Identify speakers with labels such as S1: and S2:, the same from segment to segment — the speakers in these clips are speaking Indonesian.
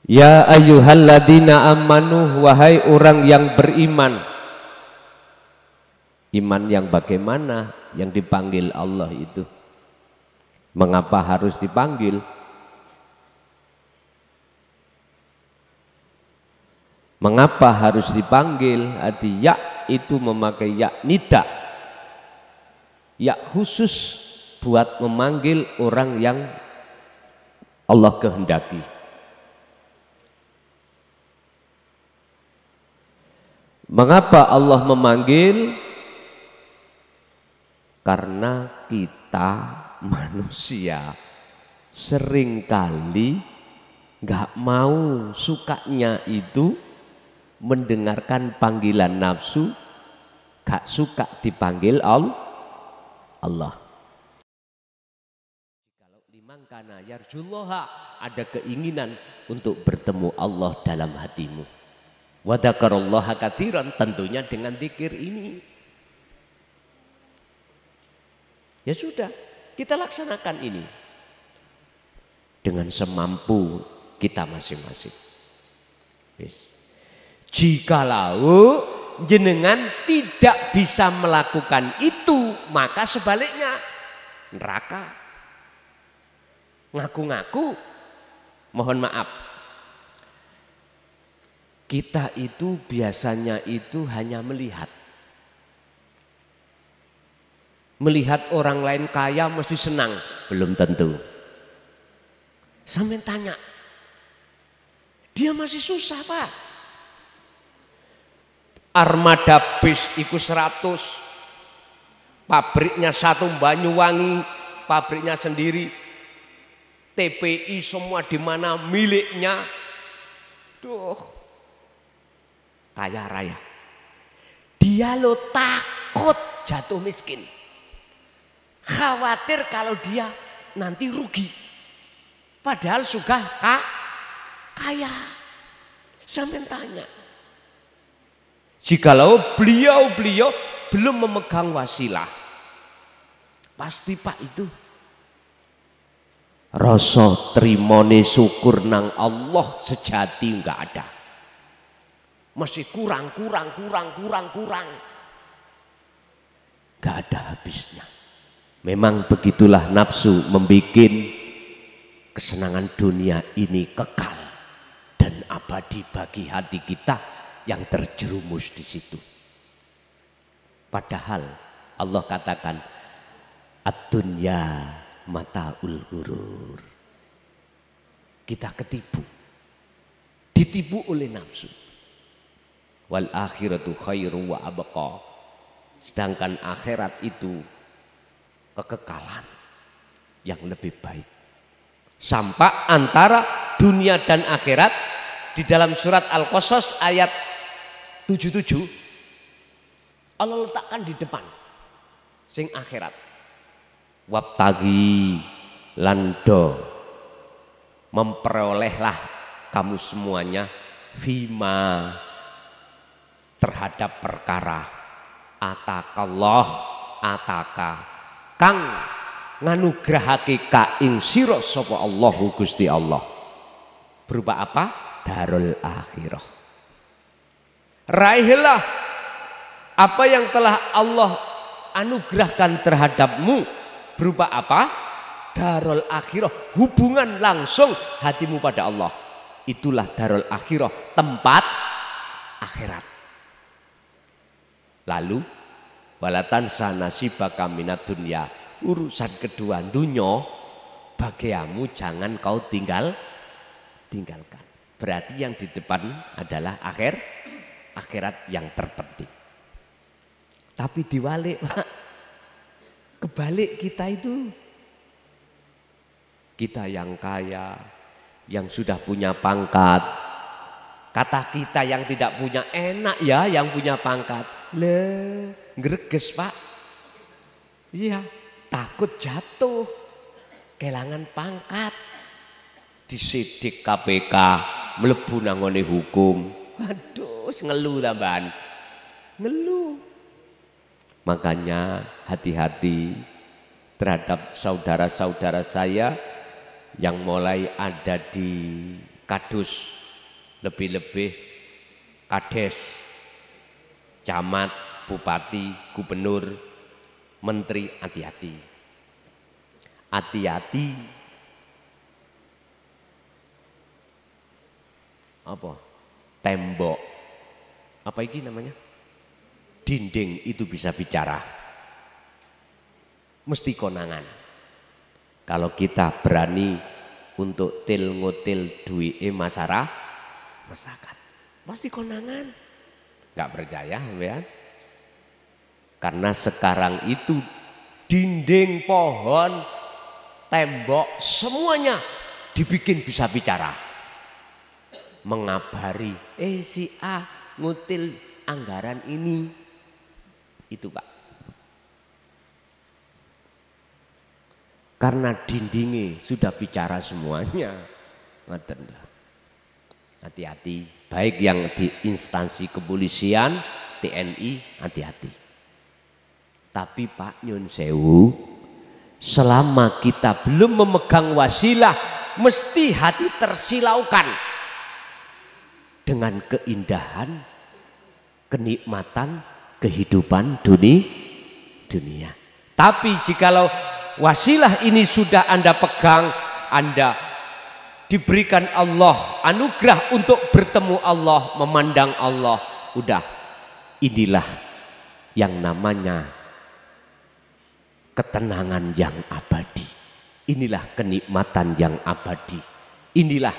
S1: Ya ayyuhalladzina amanu, wahai orang yang beriman. Iman yang bagaimana? Yang dipanggil Allah itu. Mengapa harus dipanggil? Mengapa harus dipanggil? Arti ya itu memakai ya nida. Ya khusus buat memanggil orang yang Allah kehendaki. Mengapa Allah memanggil? Karena kita manusia seringkali nggak mau, sukanya itu mendengarkan panggilan nafsu, gak suka dipanggil Allah. Kalau liman kana yarjullaha, ada keinginan untuk bertemu Allah dalam hatimu. Wa dzakarallaha katsiran, tentunya dengan zikir ini. Ya sudah, kita laksanakan ini dengan semampu kita masing-masing. Yes. Jikalau jenengan tidak bisa melakukan itu, maka sebaliknya neraka. Ngaku-ngaku, mohon maaf, kita itu biasanya itu hanya melihat. Melihat orang lain kaya mesti senang, belum tentu. Sampai tanya, dia masih susah Pak. Armada bis ikut 100, pabriknya satu Banyuwangi, pabriknya sendiri, TPI semua di mana miliknya. Duh, kaya raya. Dia lo takut jatuh miskin. Khawatir kalau dia nanti rugi. Padahal sudah kaya. Sampai tanya. Jikalau beliau belum memegang wasilah, pasti Pak itu rasa trimone syukur nang Allah sejati enggak ada. Masih kurang. Enggak ada habisnya. Memang begitulah nafsu membuat kesenangan dunia ini kekal dan abadi bagi hati kita yang terjerumus di situ. Padahal Allah katakan ad-dunya mataul ghurur. Kita ditipu oleh nafsu. Wal akhiratu khairu wa abqa. Sedangkan akhirat itu kekekalan yang lebih baik. Sampai antara dunia dan akhirat di dalam surat Al-Qasas ayat 77 Allah letakkan di depan sing akhirat. Wabtagi lando, memperolehlah kamu semuanya fima, terhadap perkara atakallah, ataka kang nganugrahake ka ing sira sapa Allahu Gusti Allah. Berupa apa? Darul akhirah. Raihlah apa yang telah Allah anugerahkan terhadapmu. Berupa apa? Darul akhirah, hubungan langsung hatimu pada Allah. Itulah darul akhirah, tempat akhirat. Lalu walatan sanasibaka minad dunya, urusan kedua dunya bagiamu jangan kau tinggalkan. Berarti yang di depan adalah akhirat yang terpenting. Tapi diwalik Pak, kebalik kita itu. Kita yang kaya, yang sudah punya pangkat. Kata kita yang tidak punya, enak ya yang punya pangkat. Greges Pak. Iya, takut jatuh, kehilangan pangkat, disidik KPK, mlebu nangone hukum. Aduh, ngeluh tambahan, ngeluh. Makanya hati-hati terhadap saudara-saudara saya yang mulai ada di kadus, lebih-lebih kades, camat, bupati, gubernur, menteri, hati-hati. Hati-hati apa? Tembok. Apa ini namanya? Dinding itu bisa bicara. Mesti konangan. Kalau kita berani untuk ngutil duit masyarakat, pasti konangan. Nggak percaya, ya? Karena sekarang itu dinding, pohon, tembok, semuanya dibikin bisa bicara. Mengabari, si A ngutil anggaran ini. Itu Pak. Karena dindingnya sudah bicara semuanya. Hati-hati, baik yang di instansi kepolisian, TNI, hati-hati. Tapi Pak Nyun Sewu, selama kita belum memegang wasilah, mesti hati tersilaukan dengan keindahan, kenikmatan kehidupan dunia. Tapi jikalau wasilah ini sudah Anda pegang, Anda diberikan Allah anugerah untuk bertemu Allah, memandang Allah, udah, inilah yang namanya ketenangan yang abadi, inilah kenikmatan yang abadi, inilah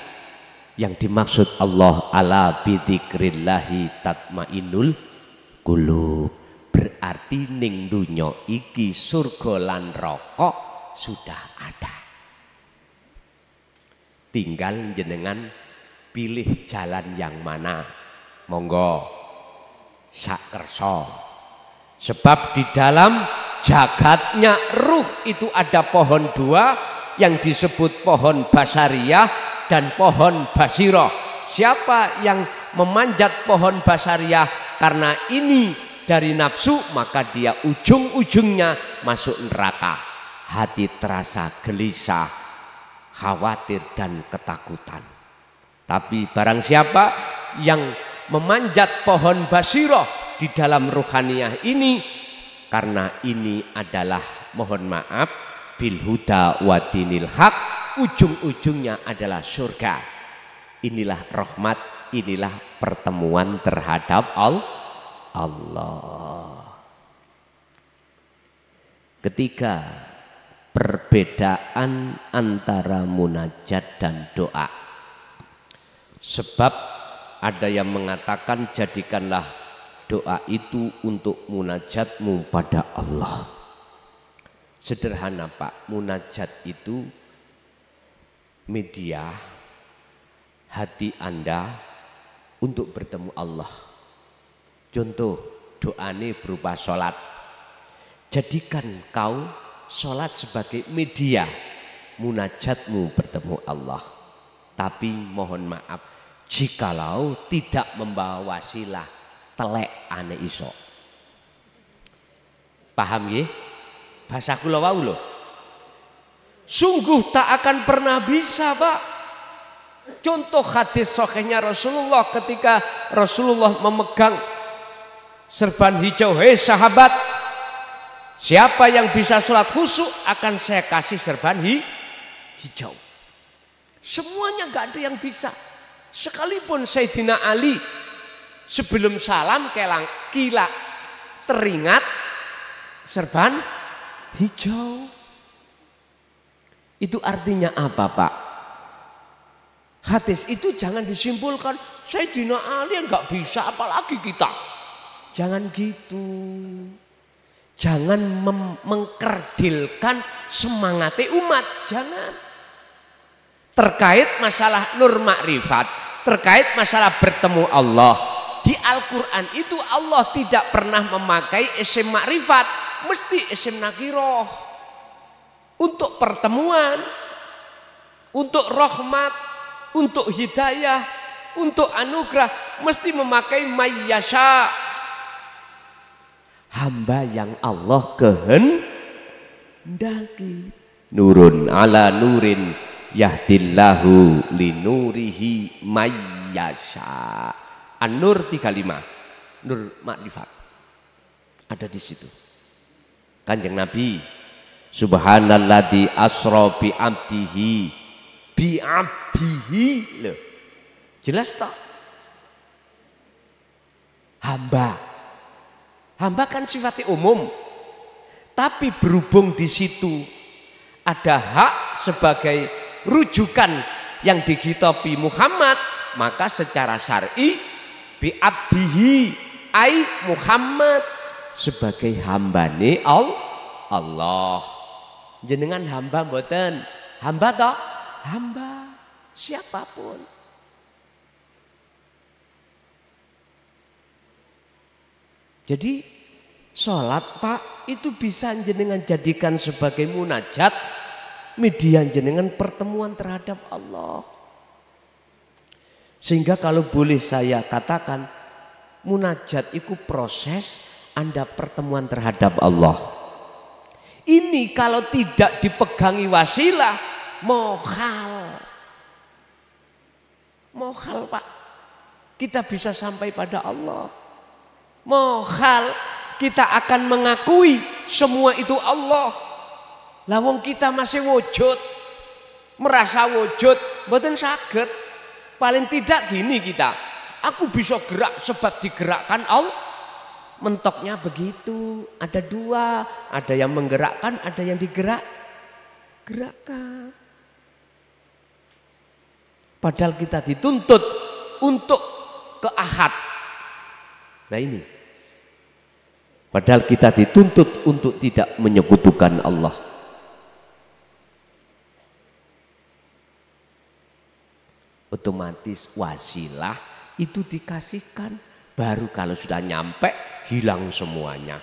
S1: yang dimaksud Allah, ala bidzikrillahi tatmainnul qulub. Berarti ning dunya iki surga lan neraka sudah ada. Tinggal jenengan pilih jalan yang mana. Monggo sak kersa. Sebab di dalam jagatnya ruh itu ada pohon dua yang disebut pohon basariyah dan pohon basirah. Siapa yang memanjat pohon basariyah karena ini dari nafsu, maka dia ujung-ujungnya masuk neraka. Hati terasa gelisah, khawatir dan ketakutan. Tapi barang siapa yang memanjat pohon basirah di dalam ruhaniyah ini, karena ini adalah, mohon maaf, bil huda wa dinil haq, ujung-ujungnya adalah surga. Inilah rahmat, inilah pertemuan terhadap Allah. Ketiga, perbedaan antara munajat dan doa. Sebab ada yang mengatakan jadikanlah doa itu untuk munajatmu pada Allah. Sederhana Pak, munajat itu media hati Anda untuk bertemu Allah. Contoh, doane berupa sholat. Jadikan kau sholat sebagai media munajatmu bertemu Allah. Tapi mohon maaf, jikalau tidak membawa wasilah, telek ane iso. Paham ya? Bahasa kula wau lho. Sungguh tak akan pernah bisa, Pak. Contoh hadis sahihnya Rasulullah ketika Rasulullah memegang serban hijau, hei sahabat, siapa yang bisa sholat khusyuk akan saya kasih serban hijau. Semuanya gak ada yang bisa. Sekalipun Sayyidina Ali sebelum salam kila teringat serban hijau. Itu artinya apa Pak? Hadis itu jangan disimpulkan Sayyidina Ali gak bisa apalagi kita. Jangan gitu. Jangan mengkerdilkan semangatnya umat. Jangan. Terkait masalah nur makrifat, terkait masalah bertemu Allah, di Al-Quran itu Allah tidak pernah memakai isim makrifat, mesti isim nakiroh. Untuk pertemuan, untuk rahmat, untuk hidayah, untuk anugerah, mesti memakai mayyasha. Hamba yang Allah kehendaki. Nurun ala nurin yahdillahu linurihi mayyasha. An-Nur 35, Nur Makrifat ada di situ. Kanjeng Nabi, subhanalladzi asra bi abdihi loh. Jelas tak? Hamba kan sifatnya umum, tapi berhubung di situ ada hak sebagai rujukan yang dikhitabi Muhammad, maka secara syar'i bi abdihi ai Muhammad sebagai hambane Allah. Jenengan hamba mboten? Hamba toh? Hamba siapapun. Jadi sholat Pak itu bisa jenengan jadikan sebagai munajat, media jenengan pertemuan terhadap Allah. Sehingga kalau boleh saya katakan, munajat itu proses Anda pertemuan terhadap Allah. Ini kalau tidak dipegangi wasilah, mohal Pak. Kita bisa sampai pada Allah. Mohal kita akan mengakui semua itu Allah. Lawang kita masih wujud, merasa wujud, mboten saged. Paling tidak gini kita, aku bisa gerak sebab digerakkan Allah. Mentoknya begitu, ada dua, ada yang menggerakkan, ada yang gerakkan. Padahal kita dituntut untuk ke ahad. Nah ini, padahal kita dituntut untuk tidak menyekutukan Allah. Otomatis wasilah itu dikasihkan, baru kalau sudah nyampe hilang semuanya.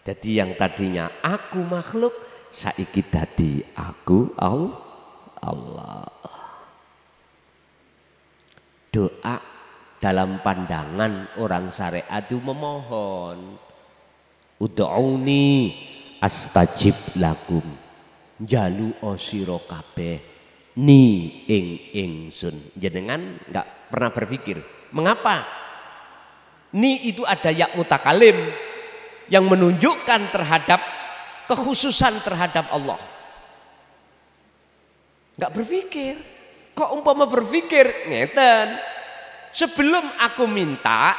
S1: Jadi yang tadinya aku makhluk, saiki dadi aku Allah. Doa dalam pandangan orang syariat itu memohon, ud'uni astajib lakum, jalu sira kabeh ni ingsun. Jenengan enggak pernah berpikir mengapa ni itu ada ya mutakalim yang menunjukkan terhadap kekhususan terhadap Allah. Enggak berpikir. Kok umpama berpikir ngeten, sebelum aku minta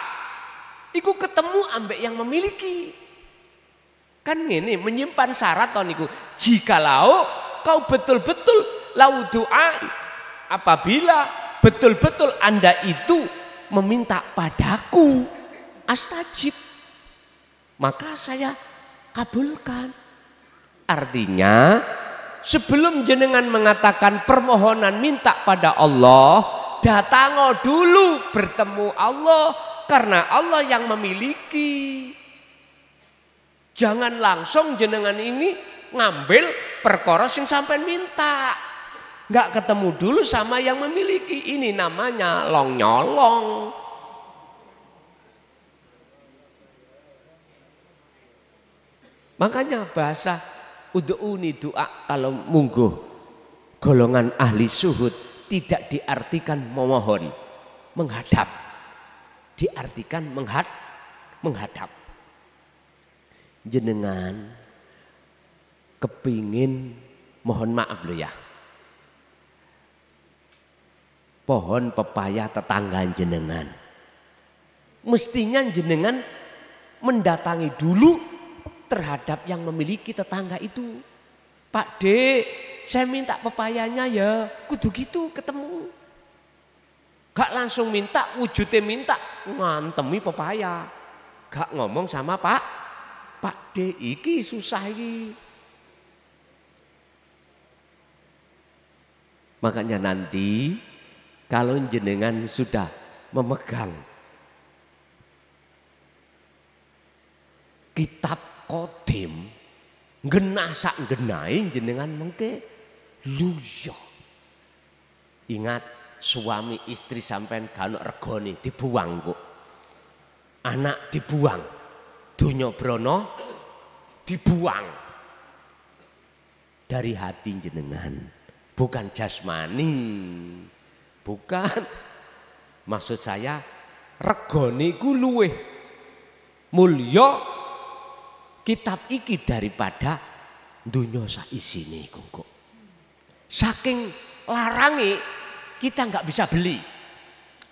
S1: iku ketemu ambek yang memiliki. Kan ngene, menyimpan syarat to niku. Jikalau kau betul-betul lau doa, apabila betul-betul Anda itu meminta padaku astajib, maka saya kabulkan. Artinya sebelum jenengan mengatakan permohonan minta pada Allah, datango dulu bertemu Allah, karena Allah yang memiliki. Jangan langsung jenengan ini ngambil perkara sing sampean minta. Nggak ketemu dulu sama yang memiliki. Ini namanya long nyolong. Makanya bahasa ud'uni doa kalau mungguh golongan ahli suhud tidak diartikan memohon, menghadap. Diartikan menghadap. Jenengan kepingin, mohon maaf loh ya, pohon pepaya tetangga jenengan, mestinya jenengan mendatangi dulu terhadap yang memiliki tetangga itu. Pak D, saya minta pepayanya ya, kudu gitu ketemu. Gak langsung minta, wujudnya minta, ngantemi pepaya. Gak ngomong sama Pak D, iki susah iki. Makanya nanti kalau jenengan sudah memegang kitab Qadim, genah sak genahe jenengan mengke luyo. Ingat, suami istri sampean gak ono regane dibuang kok. Anak dibuang, donya brana dibuang. Dari hati jenengan bukan jasmani, bukan. Maksud saya regane iku luweh mulya kitab iki daripada dunya sak isine iku kok. Saking larange kita nggak bisa beli.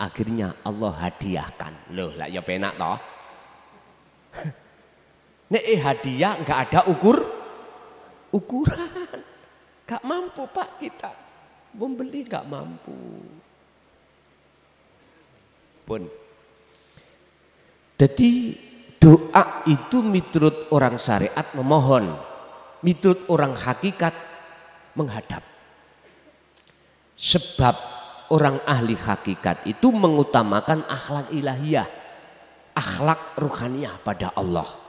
S1: Akhirnya Allah hadiahkan. Loh, lah ya penak toh. Nek hadiah nggak ada ukuran. Gak mampu Pak kita. Membeli gak mampu. Pun. Jadi doa itu miturut orang syariat memohon. Miturut orang hakikat menghadap. Sebab orang ahli hakikat itu mengutamakan akhlak ilahiyah. Akhlak ruhaniyah pada Allah.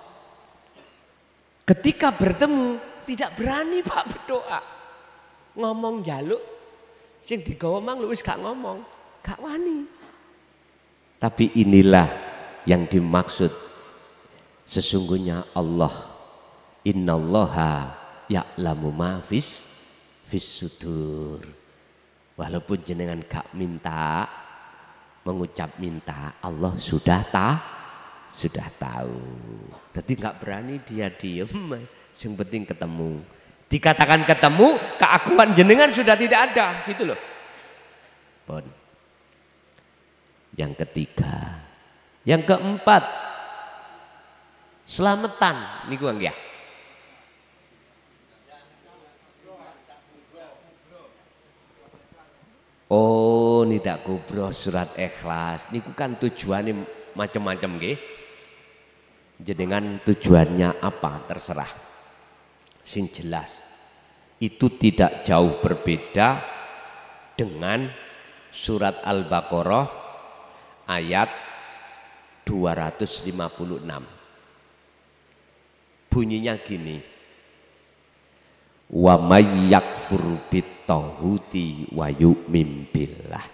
S1: Ketika bertemu tidak berani Pak berdoa. Ngomong jaluk sing digawa mang lu wis gak ngomong, gak wani. Tapi inilah yang dimaksud sesungguhnya Allah innallaha ya'lamu ma fis sudur. Walaupun jenengan gak minta, mengucap minta, Allah sudah tahu. Jadi gak berani dia diem, yang penting ketemu. Dikatakan ketemu, keakuan jenengan sudah tidak ada, gitu loh. Bon. Yang ketiga, yang keempat, selamatan niku ya. Oh, nidak kubro surat Ikhlas. Niku kan tujuannya macam-macam nggih. Jenengan tujuannya apa terserah. Sing jelas itu tidak jauh berbeda dengan surat Al-Baqarah ayat 256. Bunyinya gini. Wa may yakfur bit-taghuti wa yu'min billah.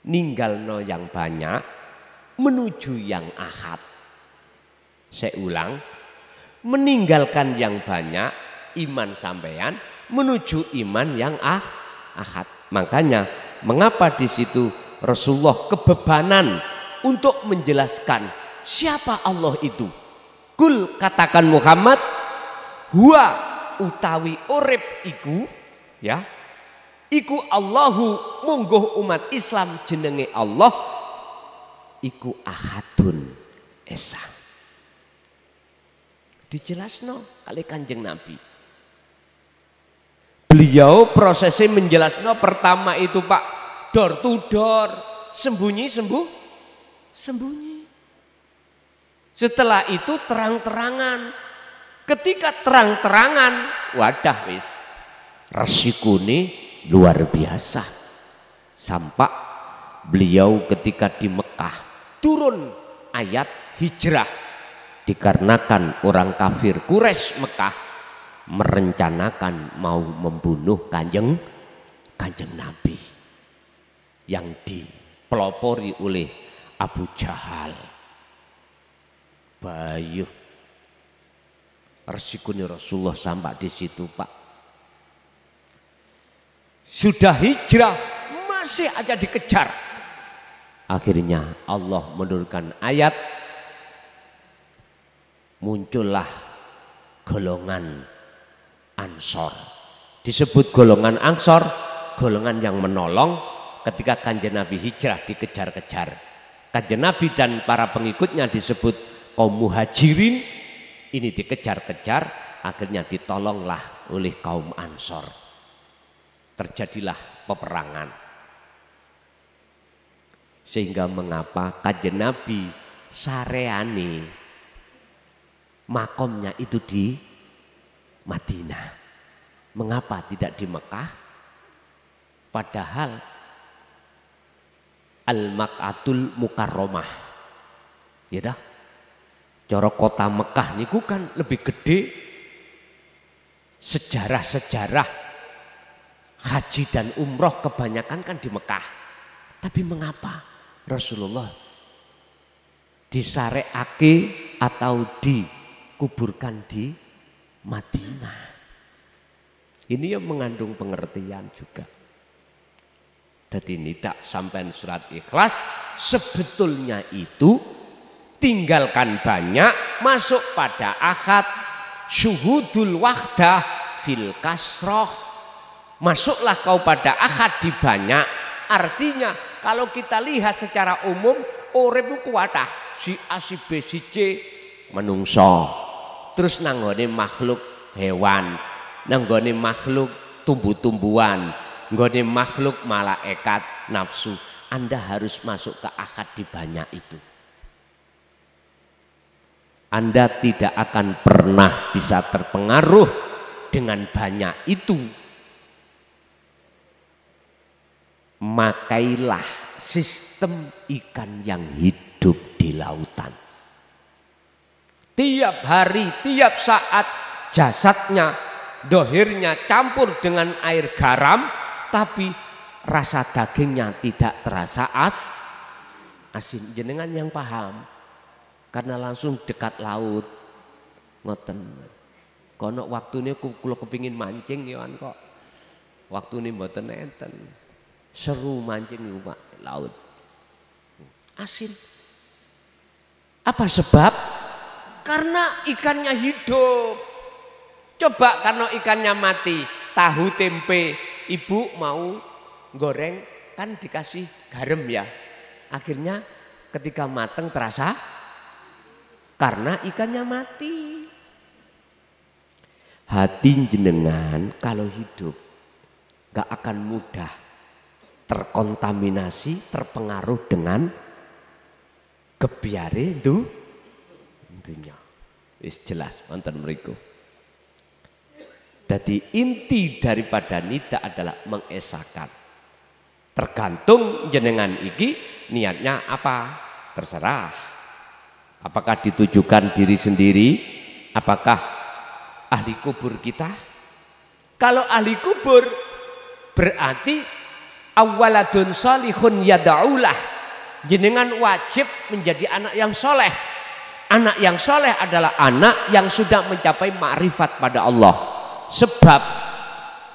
S1: Ninggalno yang banyak menuju yang ahad. Saya ulang, meninggalkan yang banyak iman sampean menuju iman yang ahad. Makanya mengapa di situ Rasulullah kebebanan untuk menjelaskan siapa Allah itu. Kul katakan Muhammad, huwa utawi urip iku ya. Iku Allahu mungguh umat Islam jenenge Allah iku ahadun esa. Dijelasno kali Kanjeng Nabi. Beliau prosesnya menjelasno pertama itu Pak door to door, sembunyi. Setelah itu terang-terangan. Ketika terang-terangan, wadah wis resikune luar biasa. Sampai beliau ketika di Mekah turun ayat hijrah. Dikarenakan orang kafir Quraisy Mekah merencanakan mau membunuh kanjeng Nabi yang dipelopori oleh Abu Jahal. Bayuh resikonya Rasulullah sampai di situ Pak. Sudah hijrah masih aja dikejar. Akhirnya Allah menurunkan ayat, muncullah golongan Ansor. Disebut golongan Ansor, golongan yang menolong ketika Kanjeng Nabi hijrah dikejar-kejar. Kanjeng Nabi dan para pengikutnya disebut kaum Muhajirin, ini dikejar-kejar, akhirnya ditolonglah oleh kaum Ansor. Terjadilah peperangan. Sehingga mengapa Kanjeng Nabi sareane makomnya itu di Madinah. Mengapa tidak di Mekah? Padahal Al-Maq'atul Mukarramah. Ya dah. Cara kota Mekah niku kan lebih gede. Sejarah-sejarah haji dan umroh kebanyakan kan di Mekah. Tapi mengapa Rasulullah disareake atau dikuburkan di Madinah? Ini yang mengandung pengertian juga. Jadi tidak sampai surat Ikhlas sebetulnya itu tinggalkan banyak, masuk pada akad, syuhudul wahdah fil kasroh. Masuklah kau pada akad di banyak. Artinya kalau kita lihat secara umum urip ku kuatah si A si B si C menungso. Terus nanggone makhluk hewan, nanggone makhluk tumbuh-tumbuhan, nanggone makhluk malaikat nafsu. Anda harus masuk ke akad di banyak itu. Anda tidak akan pernah bisa terpengaruh dengan banyak itu. Makailah sistem ikan yang hidup di lautan. Tiap hari, tiap saat jasadnya, dohirnya campur dengan air garam, tapi rasa dagingnya tidak terasa asin. Jenengan yang paham, karena langsung dekat laut. Ngoten. Kono waktune kula kepingin mancing ya kok. Waktune mboten enten. Seru mancing niku Pak, laut. Asin. Apa sebab? Karena ikannya hidup. Coba karena ikannya mati, tahu tempe ibu mau goreng kan dikasih garam ya. Akhirnya ketika mateng terasa karena ikannya mati. Hati jenengan kalau hidup gak akan mudah terkontaminasi, terpengaruh dengan kebiare itu intinya. Wis jelas wonten mriku. Jadi inti daripada nida adalah mengesakan. Tergantung jenengan iki niatnya apa, terserah. Apakah ditujukan diri sendiri, apakah ahli kubur kita? Kalau ahli kubur berarti awaladun salihun yada'ulah. Jenengan wajib menjadi anak yang soleh. Anak yang soleh adalah anak yang sudah mencapai ma'rifat pada Allah. Sebab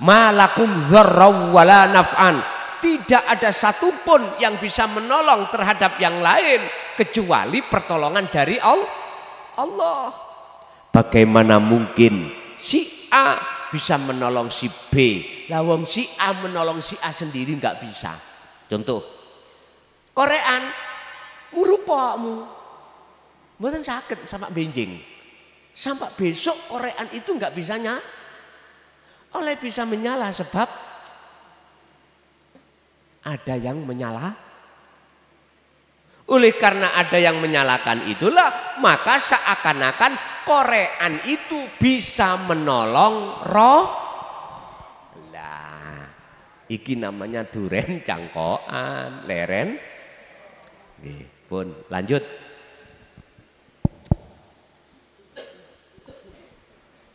S1: malakum dzarraw wala naf'an, tidak ada satupun yang bisa menolong terhadap yang lain kecuali pertolongan dari Allah. Bagaimana mungkin si A bisa menolong si B, lawang si A menolong si A sendiri nggak bisa. Contoh, korean murupokmu mboten sakit sampai benjing, sampai besok korean itu nggak bisanya oleh bisa menyala sebab ada yang menyala. Oleh karena ada yang menyalakan itulah maka seakan-akan korean itu bisa menolong roh. Lah, iki namanya duren cangkokan, leren. Nggih, pun lanjut.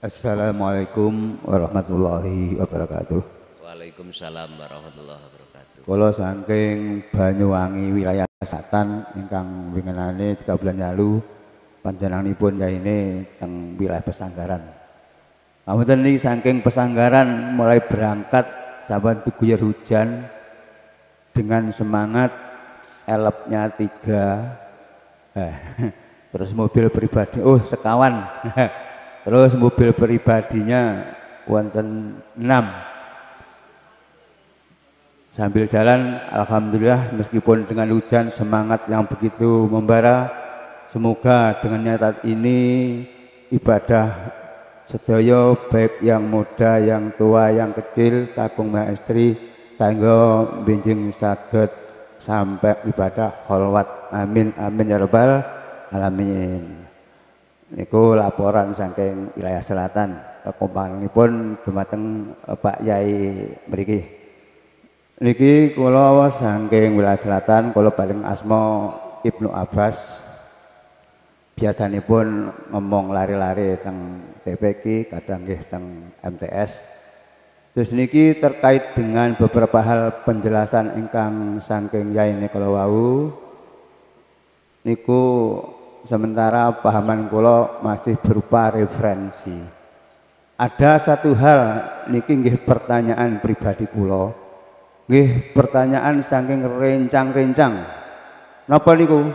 S2: Assalamualaikum warahmatullahi wabarakatuh.
S1: Waalaikumsalam warahmatullahi wabarakatuh.
S2: Kula saking Banyuwangi wilayah Selatan ingkang winginane 3 bulan lalu panjenenganipun yaine teng wilayah Pesanggaran. Ngapunten niki saking Pesanggaran mulai berangkat saban diguyur hujan dengan semangat elopnya 3 terus mobil pribadi sekawan terus mobil pribadinya wonten 6. Sambil jalan alhamdulillah meskipun dengan hujan semangat yang begitu membara, semoga dengan niat ini ibadah sedaya baik yang muda, yang tua, yang kecil, kakung maestri sehingga benjing saged sampai ibadah kholwat. Amin amin ya rabbal alamin. Niku laporan saking wilayah selatan kekompanganipun dumateng Pak Yai mriki. Niki kula saking wilayah selatan, kula paling asma Ibnu Abbas. Biasanipun ngomong lari-lari teng TPQ, kadang nggih teng MTS. Terus niki terkait dengan beberapa hal penjelasan ingkang saking Yai kula wau. Niku sementara pahaman kula masih berupa referensi. Ada satu hal niki nggih pertanyaan pribadi kula. Nggih pertanyaan saking rencang-rencang. Napa niku?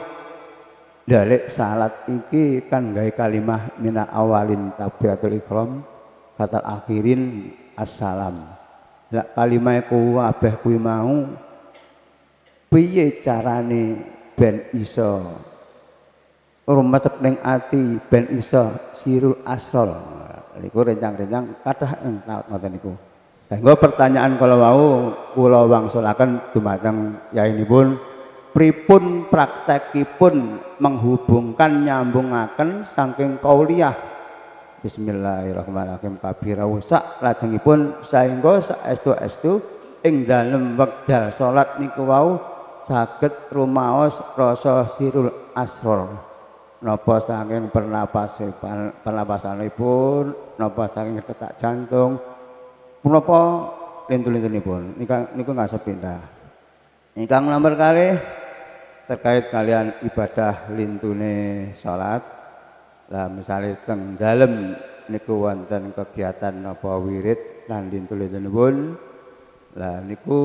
S2: Dalek salat iki kan gawe kalimah mina awalin takbiratul ihram katal akhirin assalam. Lah kalimah ku kabeh kuwi mau piye carane ben iso rumecep ning ati ben iso sirul asrol niku rencang-rencang kathah ngoten niku. Sehingga pertanyaan kalau mau kula wangsulaken dumateng yainipun pripun praktekipun menghubungkan nyambungaken saking qauliyah bismillahirrahmanirrahim kabira sak lajengipun saengga saestu-estu ing dalem wekdal salat niku wau saged rumaos rasa sirul asror napa saking pernapasanipun napa saking detak jantung punapa lintu-lintunipun niku ngasep pindah. Ingkang nomor kalih terkait kalian ibadah lintune salat. Lah misalnya teng dalem niku wonten kegiatan napa wirid lan lintu-lintunipun. Lah niku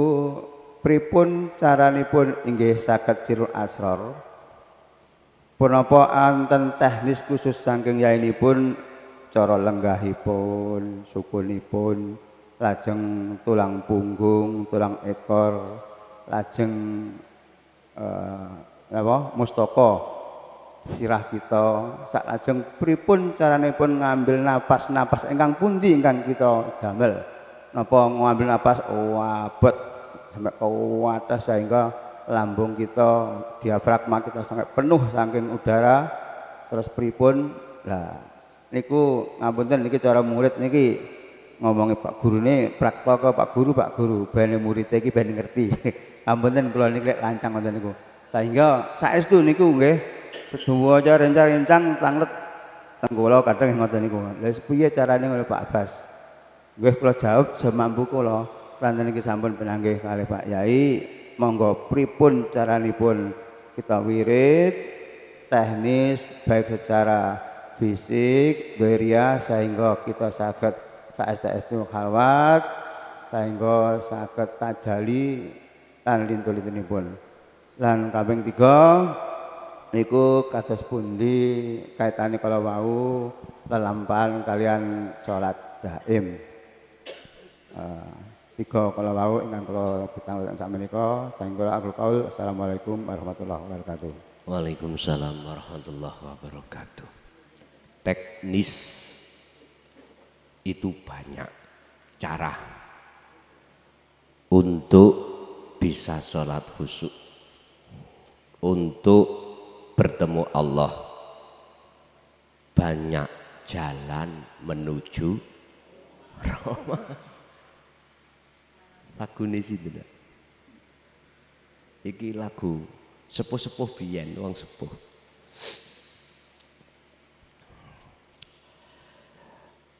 S2: pripun caranipun inggih saged sirul asror? Punapa anten teknis khusus saking yainipun cara lenggahipun, sukunipun, lajeng tulang punggung, tulang ekor, lajeng mustaka sirah kita sak lajeng pripun caranipun ngambil napas ingkang pundi ingkang kita damel napa ngambil napas abot sampai kuwatah sehingga lambung kita diafragma kita sampai penuh saking udara terus pripun lah niku ngapunten niki cara murid niki ngomongi Pak Guru ini praktaka Pak Guru bene murid iki ben ngerti ngapunten kula niki lancang ngoten niku sehingga saestu niku nggih sedaya rencang-rencang tanglet teng kula kadang ngoten niku lha piye carane ngono Pak Abbas nggih kula jawab semampu kula ranten iki sampun pinanggih kalih Pak Yai monggo pripun caranipun kita wirid teknis baik secara fisik doria sehingga kita saged saestu khalwat sehingga saged tajali lan lintu-lintunipun lan kaping 3 niku kados pundi kaitane kala wau lelampahan kalian salat daim tiga kala wau ingkang kula pitanggung sakmenika sehingga akhir qaul assalamualaikum warahmatullahi wabarakatuh.
S1: Waalaikumsalam warahmatullahi wabarakatuh. Teknis itu banyak cara untuk bisa sholat khusyuk, untuk bertemu Allah. Banyak jalan menuju Roma. Lagu ini sih tidak. Iki lagu sepuh-sepuh biyen wong sepuh.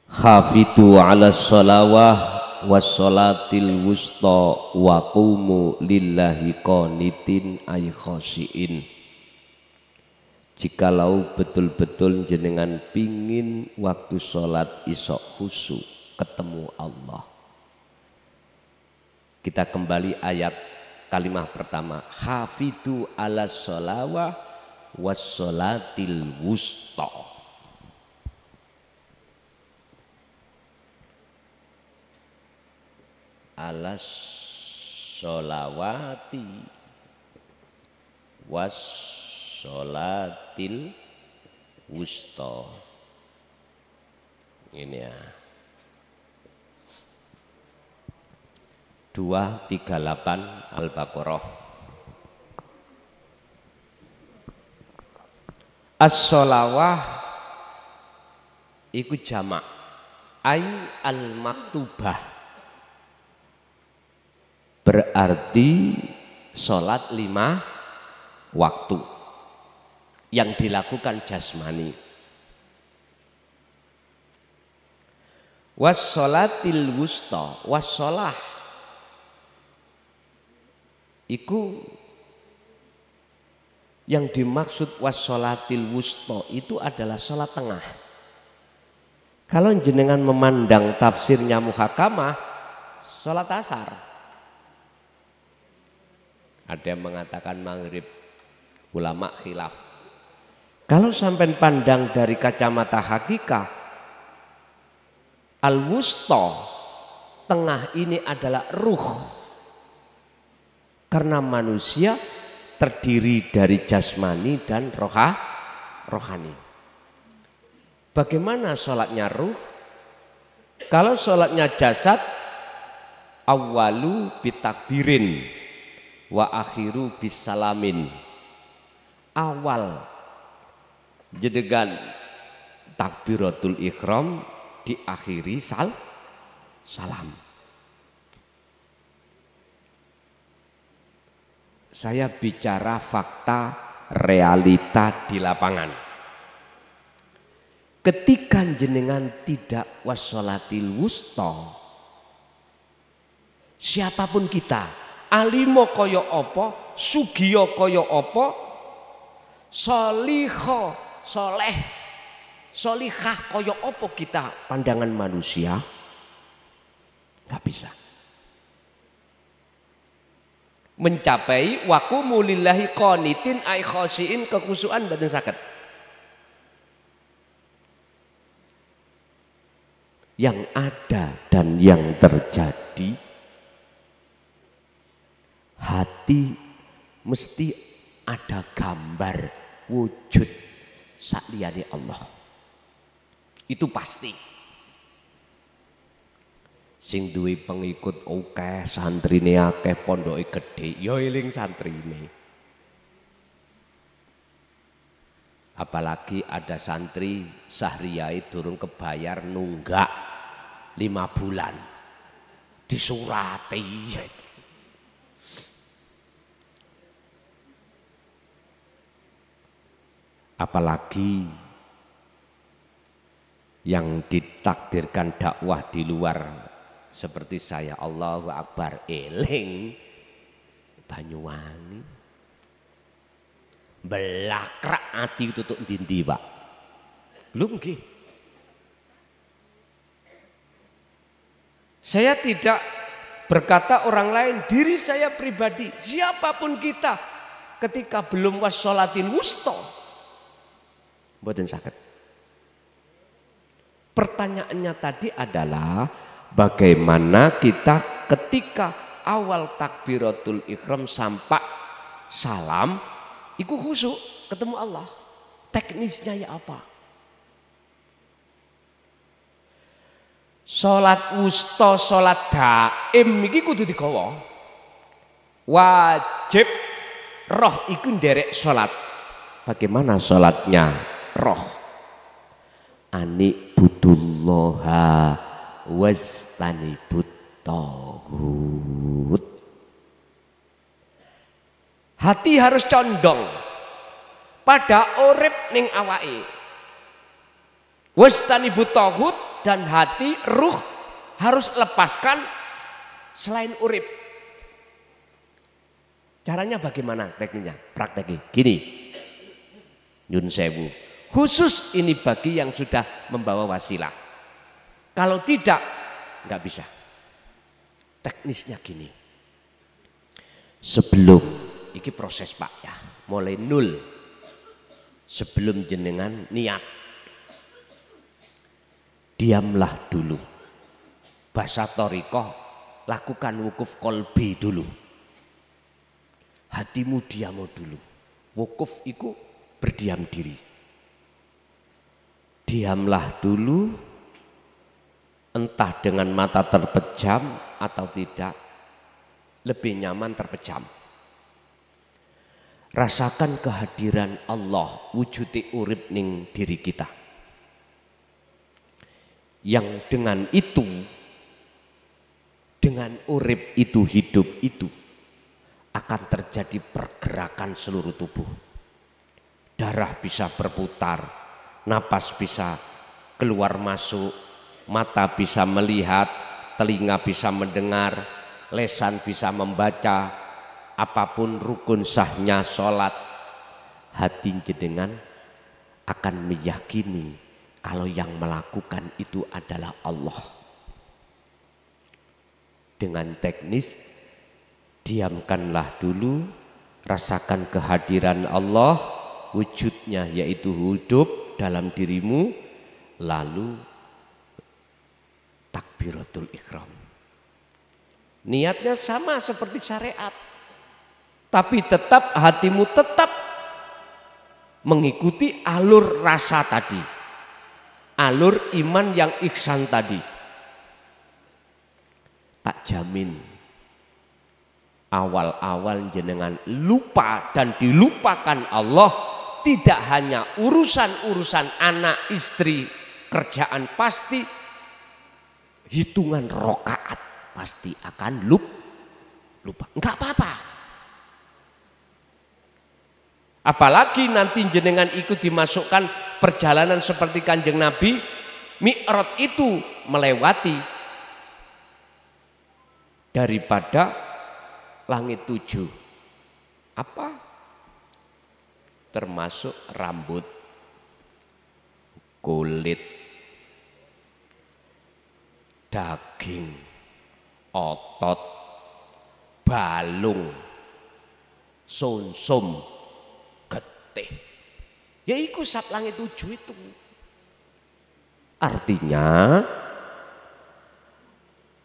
S1: Hafidu ala sholawah wassolatil wusta wa qumu lillahi qanitin ay khosyiin. Jikalau betul-betul jenengan pingin waktu sholat isok khusyuk ketemu Allah, kita kembali ayat kalimat pertama, hafidu ala sholawah wassolatil wusta. Ala sholawati wassolatil wusta. Ini ya 238 Al-Baqarah. As-sholawah iku jamak ay al-maktubah, berarti sholat 5 waktu yang dilakukan jasmani. Wassolatil wusta, wassolah iku yang dimaksud wassolatil wusta itu adalah sholat tengah. Kalau jenengan memandang tafsirnya muhakamah, sholat asar. Ada yang mengatakan maghrib, ulama khilaf. Kalau sampai pandang dari kacamata hakikah, al-wusta, tengah ini adalah ruh. Karena manusia terdiri dari jasmani dan rohani. Bagaimana sholatnya ruh? Kalau sholatnya jasad, awalu bitakbirin wa akhiru bisalamin. Awal jedegan takbiratul ihram, diakhiri salam. Saya bicara fakta realita di lapangan. Ketika jenengan tidak wassolatil wusta, siapapun kita, alimo koyo opo, sugiyo koyo opo, soliho, solihah koyo opo kita, pandangan manusia nggak bisa mencapai waqumu lillahi qanitin ay khoshiin, kekhusyuan badan sakit. Yang ada dan yang terjadi, hati mesti ada gambar wujud sakliyane Allah. Itu pasti. Sing duwe pengikut akeh, santrine akeh, pondoke gedhe, ya eling santrine. Apalagi ada santri sahriyai durung kebayar nunggak 5 bulan disurati. Apalagi yang ditakdirkan dakwah di luar seperti saya, Allahu Akbar, eling Banyuwangi belakrak ati tutuk ndi Pak. Lho nggih. Saya tidak berkata orang lain, diri saya pribadi, siapapun kita ketika belum wassolatil wusta mboten saged. Pertanyaannya tadi adalah bagaimana kita ketika awal takbiratul ihram sampai salam iku khusyuk ketemu Allah. Teknisnya ya apa? Salat wusta, salat daim iki kudu digawa. Wajib roh iku nderek salat. Bagaimana salatnya roh? Ani butullaha wastanibut taghut. Hati harus condong pada urip ning awake. Wastanibut taghut, dan hati ruh harus lepaskan selain urip. Caranya bagaimana tekniknya? Prakteknya gini. Nyun sewu. Khusus ini bagi yang sudah membawa wasilah. Kalau tidak, nggak bisa. Teknisnya gini. Sebelum, ini proses Pak ya, mulai nol. Sebelum jenengan niat, diamlah dulu. Bahasa Thariqah, lakukan wukuf kolbi dulu. Hatimu diamu dulu. Wukuf itu berdiam diri. Diamlah dulu, entah dengan mata terpejam atau tidak, lebih nyaman terpejam. Rasakan kehadiran Allah, wujudi urip ning diri kita. Yang dengan itu, dengan urip itu, hidup itu, akan terjadi pergerakan seluruh tubuh. Darah bisa berputar, napas bisa keluar masuk, mata bisa melihat, telinga bisa mendengar, lesan bisa membaca, apapun rukun sahnya sholat. Hati jenengan akan meyakini kalau yang melakukan itu adalah Allah. Dengan teknis, diamkanlah dulu, rasakan kehadiran Allah, wujudnya yaitu hidup dalam dirimu, lalu takbiratul ihram. Niatnya sama seperti syariat, tapi tetap hatimu tetap mengikuti alur rasa tadi, alur iman yang ihsan tadi. Tak jamin awal-awal jenengan lupa dan dilupakan Allah, tidak hanya urusan-urusan anak, istri, kerjaan, pasti hitungan rokaat pasti akan lupa. Enggak apa-apa. Apalagi nanti jenengan ikut dimasukkan perjalanan seperti Kanjeng Nabi, Mi'raj itu melewati daripada langit 7. Apa? Termasuk rambut, kulit, daging, otot, balung, sumsum, getih. Ya iku sab langit 7 itu. Artinya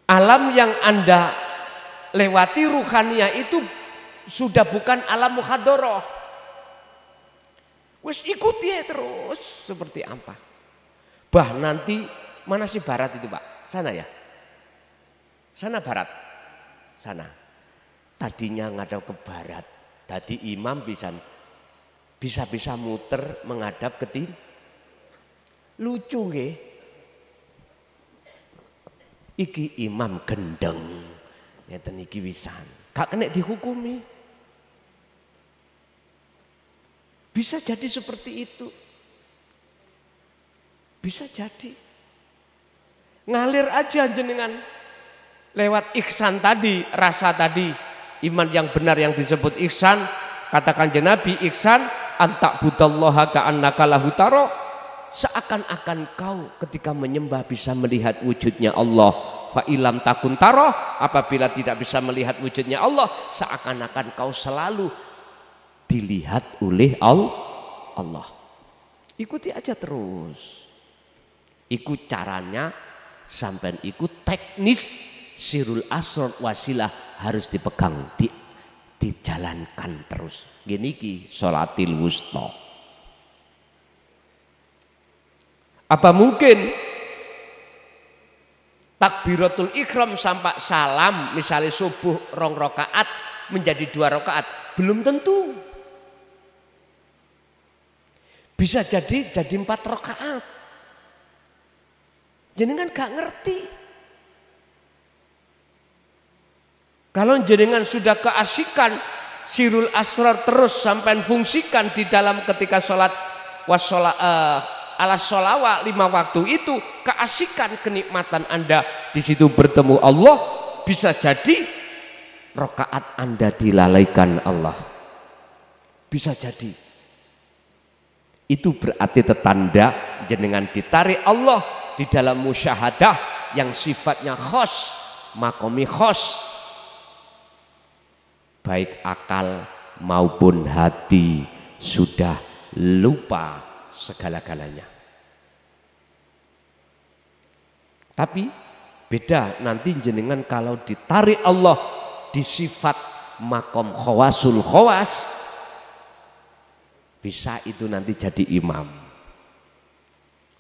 S1: alam yang Anda lewati ruhaniyah itu sudah bukan alam muhadharah. Wis ikuti terus seperti apa. Bah nanti mana sih barat itu Pak? Sana ya? Sana barat? Sana. Tadinya ngadap ke barat. Tadi imam bisa muter menghadap ke timur. Lucu nggih. Iki imam gendeng. Ngeten iki wisan. Gak kena dihukumi. Bisa jadi seperti itu. Bisa jadi. Ngalir aja jenengan. Lewat ihsan tadi, rasa tadi. Iman yang benar yang disebut ihsan. Katakan Nabi, ihsan antak budallaha ka'annaka lahu tara. Seakan-akan kau ketika menyembah bisa melihat wujudnya Allah. Fa'ilam takun taro, apabila tidak bisa melihat wujudnya Allah, seakan-akan kau selalu dilihat oleh Allah. Ikuti aja terus. Ikut caranya, sampai ikut teknis sirul asrar wasilah harus dipegang, dijalankan terus. Gini ki sholatil wusta. Apa mungkin takbiratul ihram sampai salam misalnya subuh 2 rakaat menjadi 2 rakaat? Belum tentu. Bisa jadi 4 rakaat. Jenengan gak ngerti. Kalau jenengan sudah keasikan sirul asrar terus sampai fungsikan di dalam ketika sholat ala sholawat 5 waktu itu, keasikan kenikmatan Anda di situ bertemu Allah, bisa jadi rakaat Anda dilalaikan Allah. Bisa jadi. Itu berarti tetanda jenengan ditarik Allah di dalam musyahadah yang sifatnya khos, makomi khos. Baik akal maupun hati sudah lupa segala-galanya. Tapi beda nanti jenengan kalau ditarik Allah di sifat makom khawasul khawas, bisa itu nanti jadi imam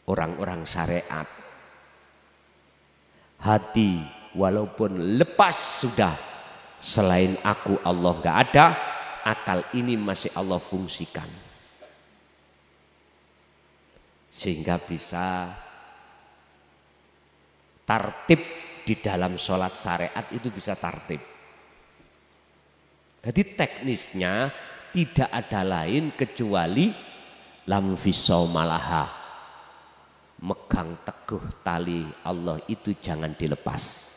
S1: orang-orang syariat. Hati walaupun lepas sudah, selain aku Allah nggak ada, akal ini masih Allah fungsikan. Sehingga bisa tartib di dalam sholat syariat itu bisa tartib. Jadi teknisnya tidak ada lain kecuali lam fisomalaha, megang teguh tali Allah itu jangan dilepas.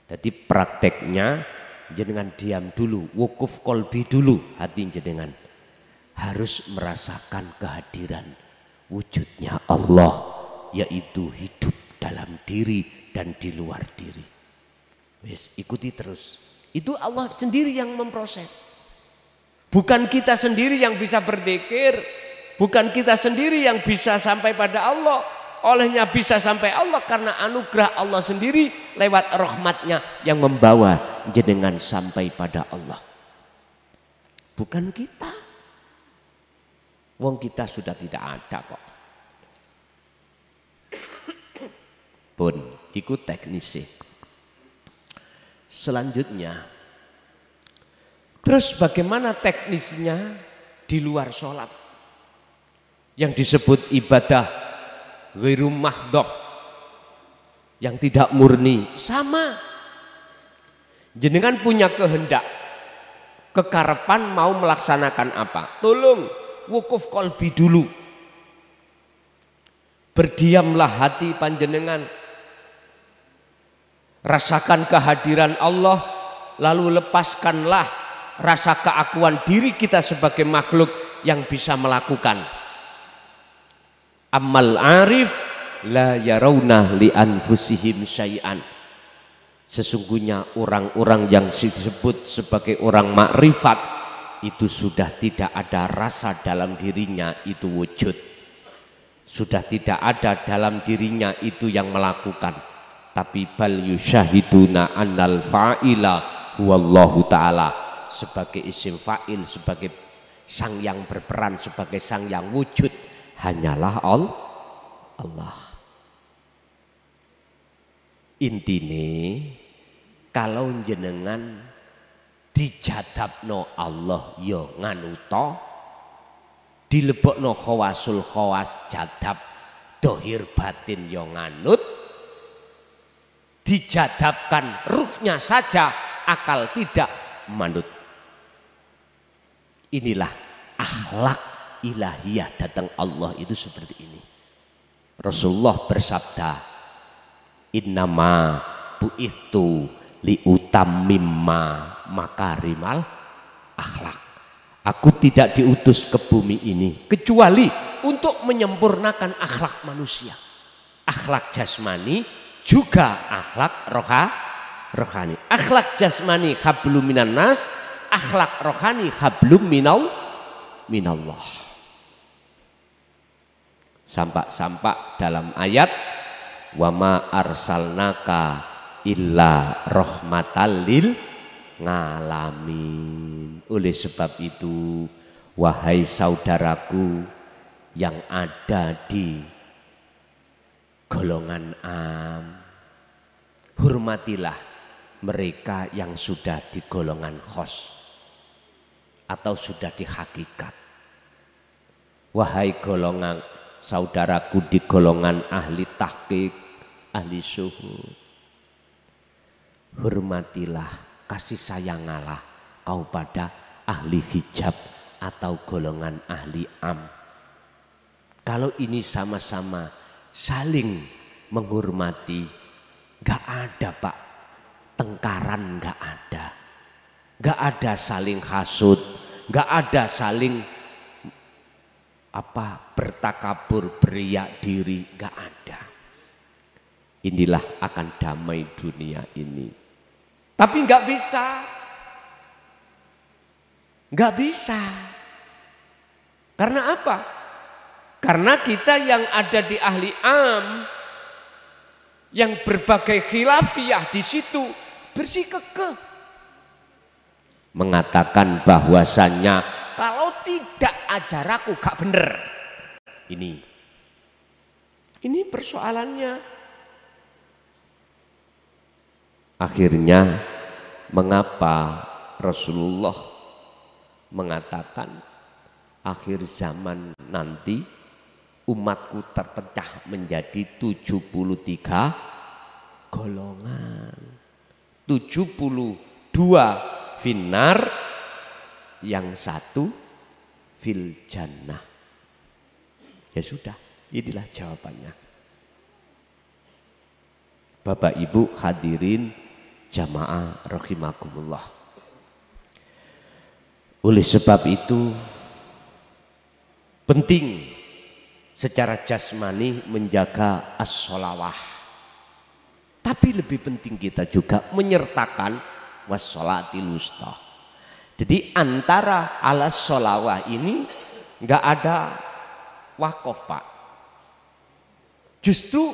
S1: Jadi prakteknya jenengan diam dulu, wukuf kolbi dulu hati jenengan. Harus merasakan kehadiran wujudnya Allah, yaitu hidup dalam diri dan di luar diri. Wes, ikuti terus. Itu Allah sendiri yang memproses. Bukan kita sendiri yang bisa berzikir, bukan kita sendiri yang bisa sampai pada Allah. Olehnya bisa sampai Allah karena anugerah Allah sendiri lewat rahmatnya yang membawa jenengan sampai pada Allah. Bukan kita. Wong kita sudah tidak ada kok. Pun ikut teknisi. Selanjutnya, terus bagaimana teknisnya di luar sholat yang disebut ibadah ghairu mahdhaf, yang tidak murni? Sama, jenengan punya kehendak, kekarepan mau melaksanakan apa, tolong wukuf qalbi dulu, berdiamlah hati panjenengan, rasakan kehadiran Allah, lalu lepaskanlah rasa keakuan diri kita sebagai makhluk yang bisa melakukan. Amal arif la yarawna li anfusihim syai'an. Sesungguhnya orang-orang yang disebut sebagai orang makrifat itu sudah tidak ada rasa dalam dirinya itu wujud. Sudah tidak ada dalam dirinya itu yang melakukan. Tapi bal yusyahiduna annal fa'ila huwallahu ta'ala, sebagai isim fa'il, sebagai sang yang berperan, sebagai sang yang wujud hanyalah Allah. Intine kalau jenengan dijadabno Allah ya nganuta, dilebokno khawasul khawas jadab dohir batin ya nganut, dijadabkan ruhnya saja akal tidak manut. Inilah akhlak ilahiyah datang Allah itu seperti ini. Rasulullah bersabda, innama bu'ithu liutammimma makarimal akhlak. Aku tidak diutus ke bumi ini kecuali untuk menyempurnakan akhlak manusia, akhlak jasmani juga akhlak rohani. Akhlak jasmani hablum minan nas, akhlak rohani hablum minallah. Sampak-sampak dalam ayat wa ma arsalnaka illa rahmatal lil ngalamin. Oleh sebab itu, wahai saudaraku yang ada di golongan am, hormatilah mereka yang sudah di golongan khos atau sudah di hakikat. Wahai golongan saudaraku di golongan ahli tahqiq, ahli syuhud, hormatilah, kasih sayangalah kau pada ahli hijab atau golongan ahli am. Kalau ini sama-sama saling menghormati, gak ada pak tengkaran, gak ada saling hasud, gak ada saling bertakabur, beriak diri, gak ada. Inilah akan damai dunia ini. Tapi gak bisa. Karena apa? Karena kita yang ada di ahli am, yang berbagai khilafiyah di situ bersikukuh mengatakan bahwasannya kalau tidak ajaraku gak bener. Ini persoalannya. Akhirnya mengapa Rasulullah mengatakan akhir zaman nanti umatku terpecah menjadi 73 golongan. 72 finnar, yang satu fil jannah. Ya sudah, inilah jawabannya. Bapak Ibu hadirin jamaah rahimakumullah. Oleh sebab itu penting secara jasmani menjaga as-sholawah. Tapi lebih penting kita juga menyertakan was-sholatil wusta. Jadi antara alas sholawah ini nggak ada wakaf, Pak. Justru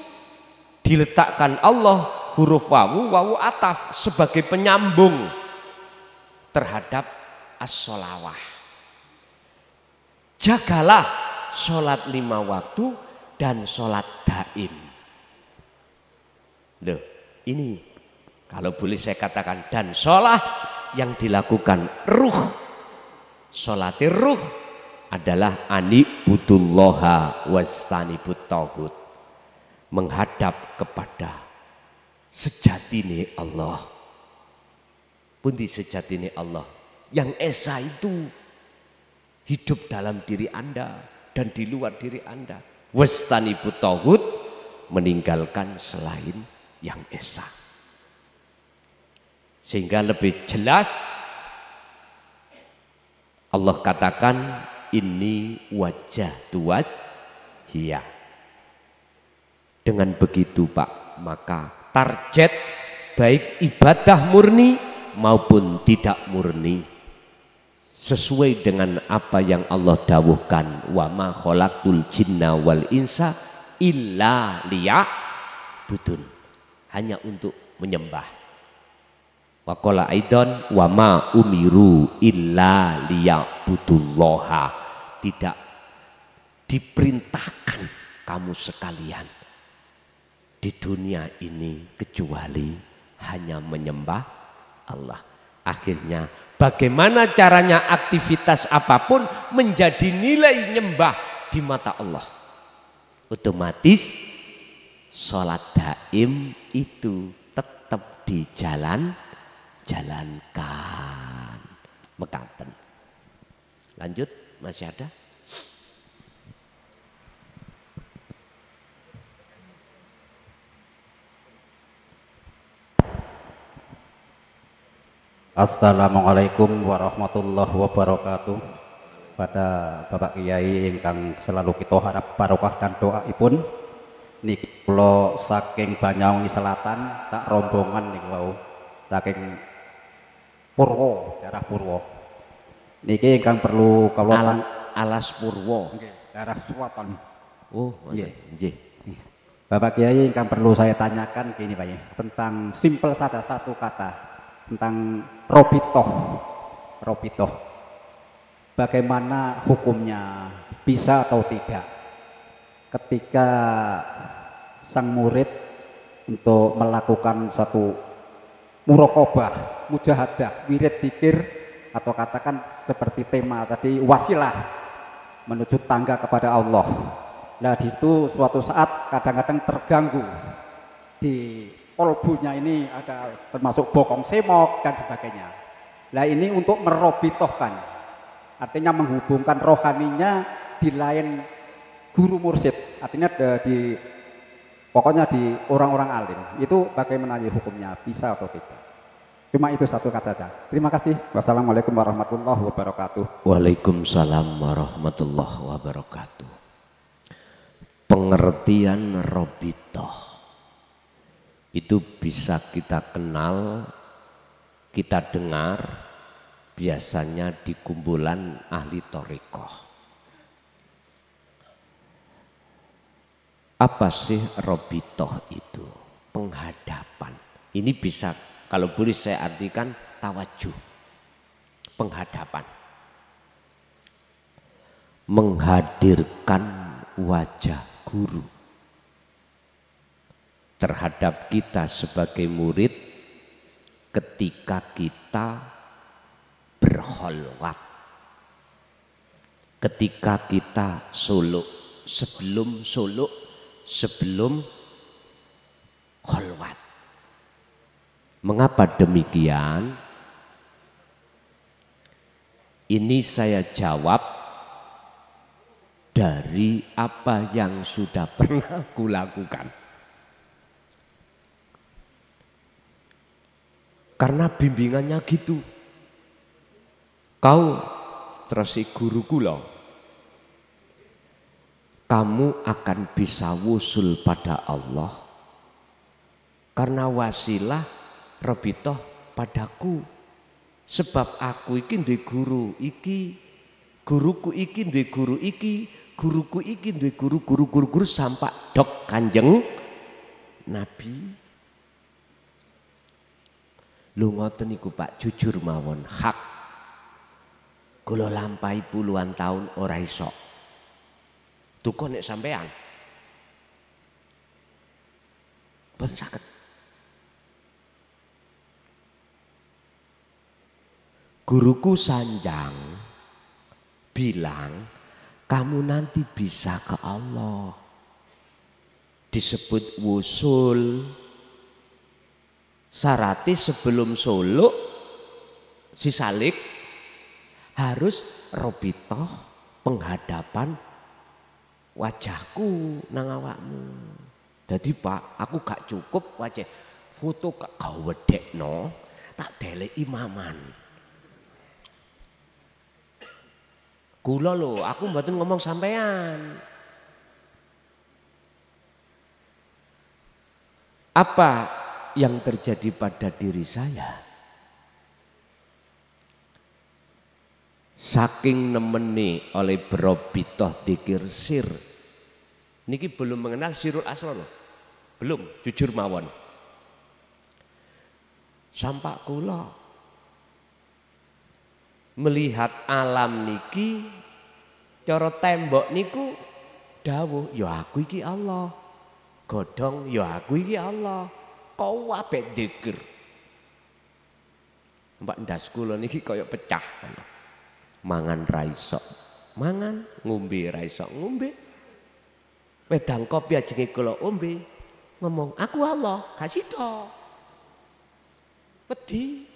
S1: diletakkan Allah huruf wawu ataf sebagai penyambung terhadap as-sholawah. Jagalah sholat 5 waktu dan sholat daim. Loh, ini kalau boleh saya katakan, dan sholat yang dilakukan ruh, sholatir ruh adalah anibudullaha wastanibut tauhid, menghadap kepada sejatine Allah. Pundi sejatine Allah? Yang esa itu hidup dalam diri Anda dan di luar diri Anda. Wastanibut tauhid, meninggalkan selain yang esa. Sehingga lebih jelas Allah katakan ini wajah wajhiyah. Dengan begitu Pak, maka target baik ibadah murni maupun tidak murni sesuai dengan apa yang Allah dawuhkan, wa ma khalaqtul jinna wal insa illa liya'budun, hanya untuk menyembah. Wa qala aidan wa ma umiru illa liya'budullaha, tidak diperintahkan kamu sekalian di dunia ini kecuali hanya menyembah Allah. Akhirnya bagaimana caranya aktivitas apapun menjadi nilai nyembah di mata Allah, otomatis sholat daim itu tetap dijalankan. Mekaten. Lanjut, masih ada?
S3: Assalamualaikum warahmatullahi wabarakatuh. Pada Bapak Kiai ingkang selalu kita harap barokah dan doaipun, niki kula saking Banyuwangi Selatan, tak rombongan niku wau saking Purwo, daerah Purwo. Niki ingkang perlu kula
S1: alas Purwo.
S3: Nggih, daerah selatan.
S1: Oh, nggih.
S3: Bapak Kiai ingkang perlu saya tanyakan gini Pak ya, tentang simpel saja satu kata, tentang robitoh. Bagaimana hukumnya, bisa atau tidak ketika sang murid untuk melakukan satu muraqabah, mujahadah, wirid dzikir, atau katakan seperti tema tadi wasilah menuju tangga kepada Allah. Nah di situ suatu saat kadang-kadang terganggu di kolbunya, ini ada termasuk bokong semok dan sebagainya. Nah ini untuk merobitohkan, artinya menghubungkan rohaninya di lain guru mursyid, artinya pokoknya di orang-orang alim. Itu bagaimana hukumnya, bisa atau tidak? Cuma itu satu kata saja. Terima kasih. Wassalamualaikum warahmatullahi wabarakatuh.
S1: Waalaikumsalam warahmatullahi wabarakatuh. Pengertian robitoh itu bisa kita kenal, kita dengar biasanya di kumpulan ahli thariqah. Apa sih robitoh itu? Penghadapan. Ini bisa, kalau boleh saya artikan, tawajuh. Penghadapan. Menghadirkan wajah guru terhadap kita sebagai murid ketika kita berkholwat, ketika kita suluk, sebelum kholwat. Mengapa demikian? Ini saya jawab dari apa yang sudah pernah kulakukan. Karena bimbingannya gitu. Kau terus guru kula. kamu akan bisa wusul pada Allah karena wasilah robitoh padaku. Sebab aku iki duwe guru iki, guruku iki duwe guru iki, guruku iki duwe guru sampai dok Kanjeng Nabi. Lu ngoten niku Pak, jujur mawon hak. Kula lampahi puluhan tahun ora iso. Duka nek sampean. Boten saged. Guruku Sanjang bilang, kamu nanti bisa ke Allah. Disebut wusul. Syaratnya sebelum suluk si salik harus robitoh penghadapan wajahku nang awakmu. Jadi Pak, aku gak cukup wajah foto kau wedekno tak delek imaman. Kula lho, aku mboten ngomong sampean. Apa yang terjadi pada diri saya? Saking nemeni oleh berobitoh dikir sir. Niki belum mengenal sirul asrar loh. Belum, jujur mawon. Sampak kula melihat alam niki cara tembok niku dawuh ya aku iki Allah, godhong ya aku iki Allah, kau apik dzikir. Mbak ndas kula niki kaya pecah. Mangan ra iso mangan, ngombe ra iso ngombe. Wedang kopi ajenge kula ombe, ngomong aku Allah, gak sida. Wedi.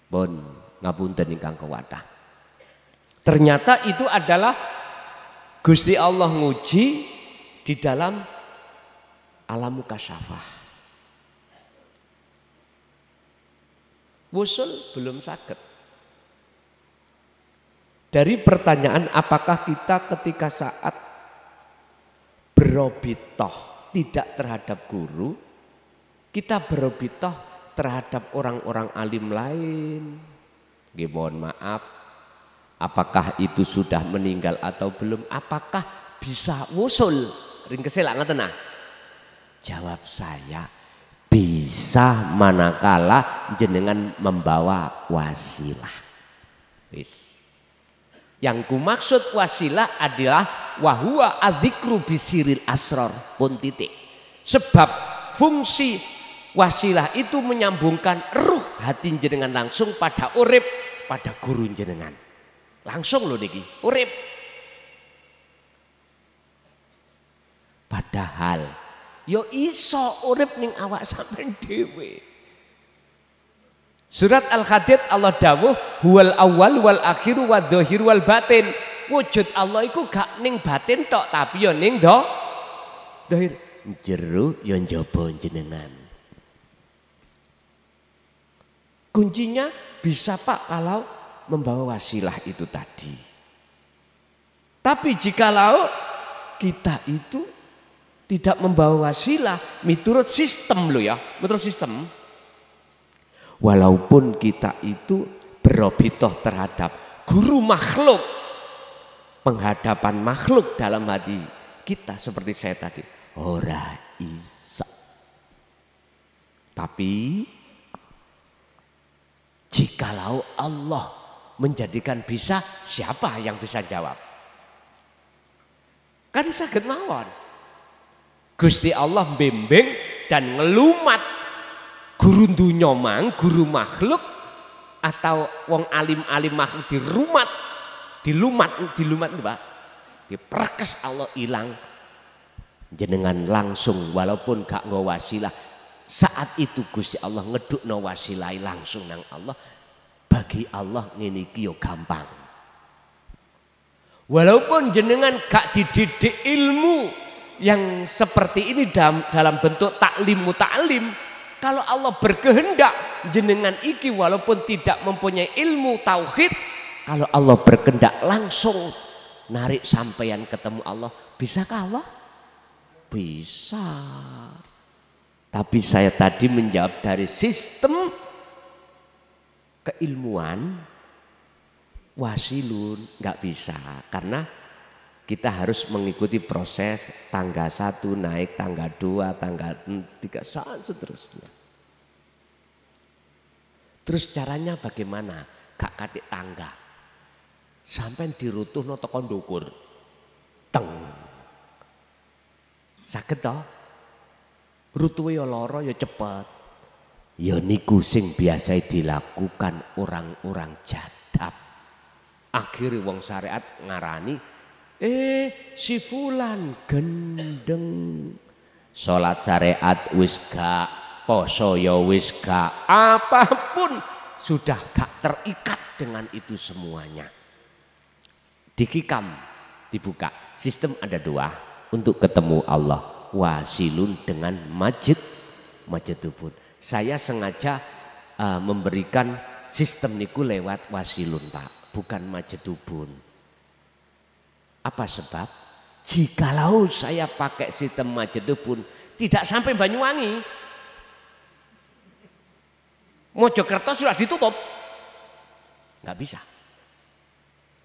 S1: Bon, ngapunten ingkang kewadah. Ternyata itu adalah Gusti Allah nguji di dalam alam mukasyafah. Wusul belum saged. Dari pertanyaan apakah kita ketika saat berobitoh tidak terhadap guru, kita berobitoh terhadap orang-orang alim lain. Nggih mohon maaf, apakah itu sudah meninggal atau belum? Apakah bisa wusul? Ringkese lak ngoten nah. Jawab saya, bisa manakala jenengan membawa wasilah. Wis. Yang kumaksud wasilah adalah wahwa adzikru bisiril asrar pun titik. Sebab fungsi wasilah itu menyambungkan ruh hati jenengan langsung pada urip, pada guru jenengan. Langsung loh niki, urip. Padahal yo iso urip ning awak sampean dhewe. Surat Al-Hadid Allah dawuh huwal awwal wal akhiru wal dzahir wal batin. Wujud Allah iku gak ning batin tok tapi yo ning dzahir. Jero yo njaba jenengan. Kuncinya bisa Pak kalau membawa wasilah itu tadi. Tapi jikalau kita itu tidak membawa wasilah, miturut sistem lo ya, miturut sistem. Walaupun kita itu berobitoh terhadap guru makhluk, penghadapan makhluk dalam hati kita seperti saya tadi, ora iso. Tapi jikalau Allah menjadikan bisa, siapa yang bisa jawab? Kan saged mawon. Gusti Allah bimbing dan ngelumat guru dunya mang, guru makhluk atau wong alim-alim makhluk dilumat Pak. Diperkes Allah hilang. Jenengan langsung walaupun gak nggo wasilah. Saat itu Gusti Allah ngedukno wasilah langsung nang Allah. Bagi Allah ngene iki yo gampang. Walaupun jenengan gak dididik ilmu yang seperti ini dalam bentuk taklim muta'alim, kalau Allah berkehendak jenengan iki walaupun tidak mempunyai ilmu tauhid kalau Allah berkehendak langsung narik sampeyan ketemu Allah, bisakah Allah? Bisa. Tapi saya tadi menjawab dari sistem keilmuan, wasilun nggak bisa, karena kita harus mengikuti proses tangga 1 naik, tangga 2, tangga 3, seterusnya. Terus caranya bagaimana? Gak katik tangga. Sampai dirutuhno teko ndukur. Teng. Saged toh? Rutuhe ya lara ya cepet. Ya niku sing biasa dilakukan orang-orang jadab. Akhirnya wong syariat ngarani, si fulan gendeng. Salat syariat wis gak, poso ya wis gak, apapun sudah gak terikat dengan itu semuanya. Dikikam, dibuka. Sistem ada 2 untuk ketemu Allah. Wasilun dengan majidubun. Saya sengaja memberikan sistem niku lewat wasilun Pak, bukan majidubun. Apa sebab? Jikalau saya pakai sistem majidubun tidak sampai Banyuwangi, Mojokerto sudah ditutup, nggak bisa.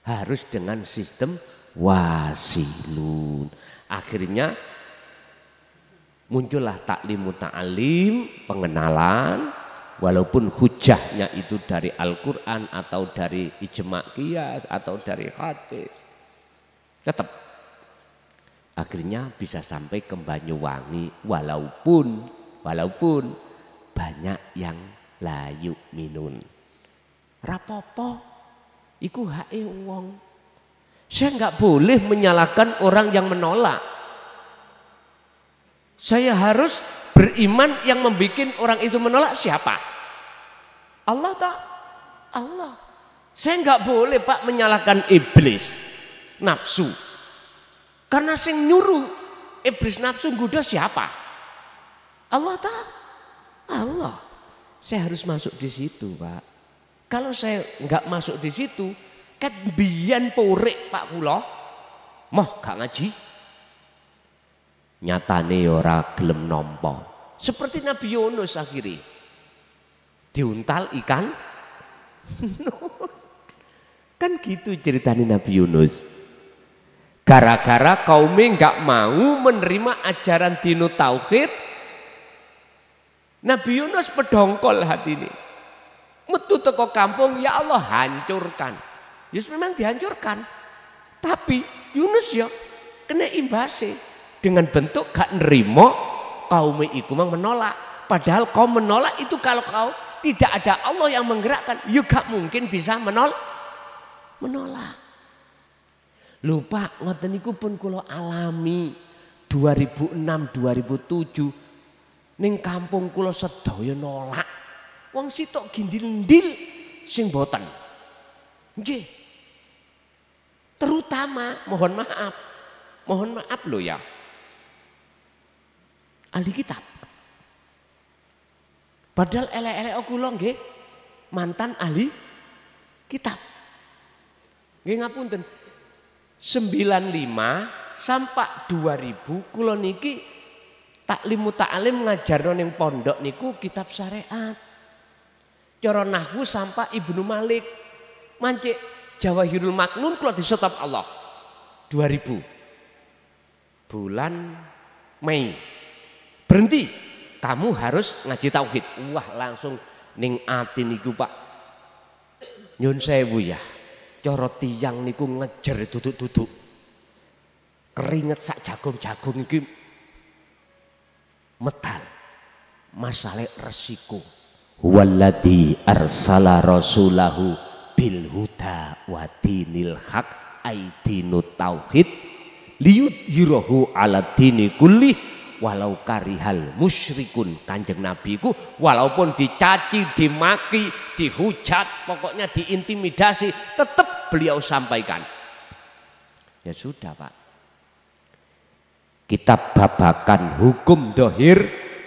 S1: Harus dengan sistem wasilun. Akhirnya muncullah taklimu ta'alim, pengenalan, walaupun hujahnya itu dari Al-Quran atau dari ijma' qiyas atau dari hadis, tetap akhirnya bisa sampai ke Banyuwangi, walaupun banyak yang layu minun. Rapopo, iku hae wong. Saya nggak boleh menyalahkan orang yang menolak. Saya harus beriman, yang membuat orang itu menolak siapa? Allah tak? Allah. Saya nggak boleh Pak menyalahkan iblis, nafsu. Karena sing nyuruh iblis nafsu goda siapa? Allah tak? Allah. Saya harus masuk di situ Pak. Kalau saya nggak masuk di situ, kan biyen porek Pak kula, moh gak ngaji. Nyatane ora gelem nampa. Seperti Nabi Yunus akhirnya diuntal ikan. Kan gitu ceritanya Nabi Yunus. Gara-gara kaumnya nggak mau menerima ajaran dinu tauhid, Nabi Yunus pedongkol hati ini. Metu teko kampung, ya Allah hancurkan. Yus memang dihancurkan. Tapi Yunus ya kena imbasnya. Dengan bentuk gak nerimo, kaum iku mang menolak. Padahal kau menolak itu kalau kau tidak ada Allah yang menggerakkan, you gak mungkin bisa menolak. Lupa ngoten niku pun kula alami 2006 2007 ning kampung kula sedaya nolak. Wong sitok gindil-ndil sing boten. Nggih. Terutama mohon maaf loh ya. Ahli kitab. Padahal elek-elek kula nggih mantan ahli kitab. Nggih ngapunten. 95 sampai 2000 kula niki taklimu ta'alim ngajarno ning pondok niku kitab syariat. Cara nahwu sampai Ibnu Malik. Mancik Jawahirul Maknun kula disetop Allah. 2000 bulan Mei. Berhenti, kamu harus ngaji tauhid. Wah langsung ning ati niku Pak. Nyun sewu ya. Cara tiyang niku ngejer duduk-duduk. Keringet sak jagung-jagung iki metal. Masalah resiko. Walladzi arsala rasulahu bil huda wa dinil haq aidinut tauhid liyudhirahu ala dini kulli walau karihal musyrikun. Kanjeng Nabi ku walaupun dicaci, dimaki, dihujat, pokoknya diintimidasi, tetap beliau sampaikan. Ya sudah Pak. Kitab babakan hukum dohir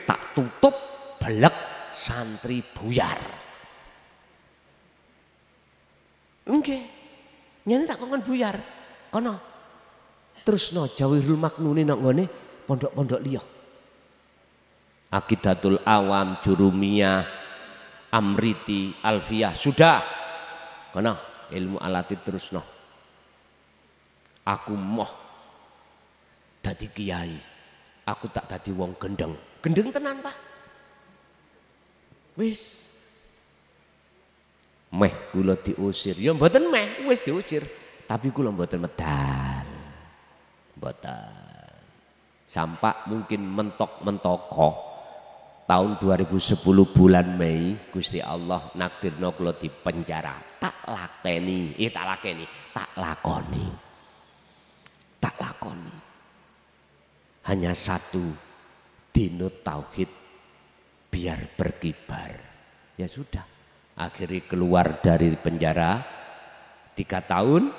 S1: tak tutup, belek santri buyar. Oke. Nyene tak kongkon buyar. Kono. Terusno Jawahirul Maknuni nang ngene pondok-pondok liya. Aqidatul Awam, Jurumiyah, Amriti, Alfiyah, sudah. Kono ilmu alati terusno. Aku moh dadi kiai. Aku tak dadi wong gendeng. Gendeng tenan, Pak. Wis. Meh kula diusir. Ya mboten meh, wis diusir. Tapi kula mboten medal. Mboten. Sampai mungkin mentok-mentoko tahun 2010 bulan Mei Gusti Allah nakdirno kula di penjara. Tak lakoni. Hanya satu dinut tauhid biar berkibar. Ya sudah, akhirnya keluar dari penjara 3 tahun,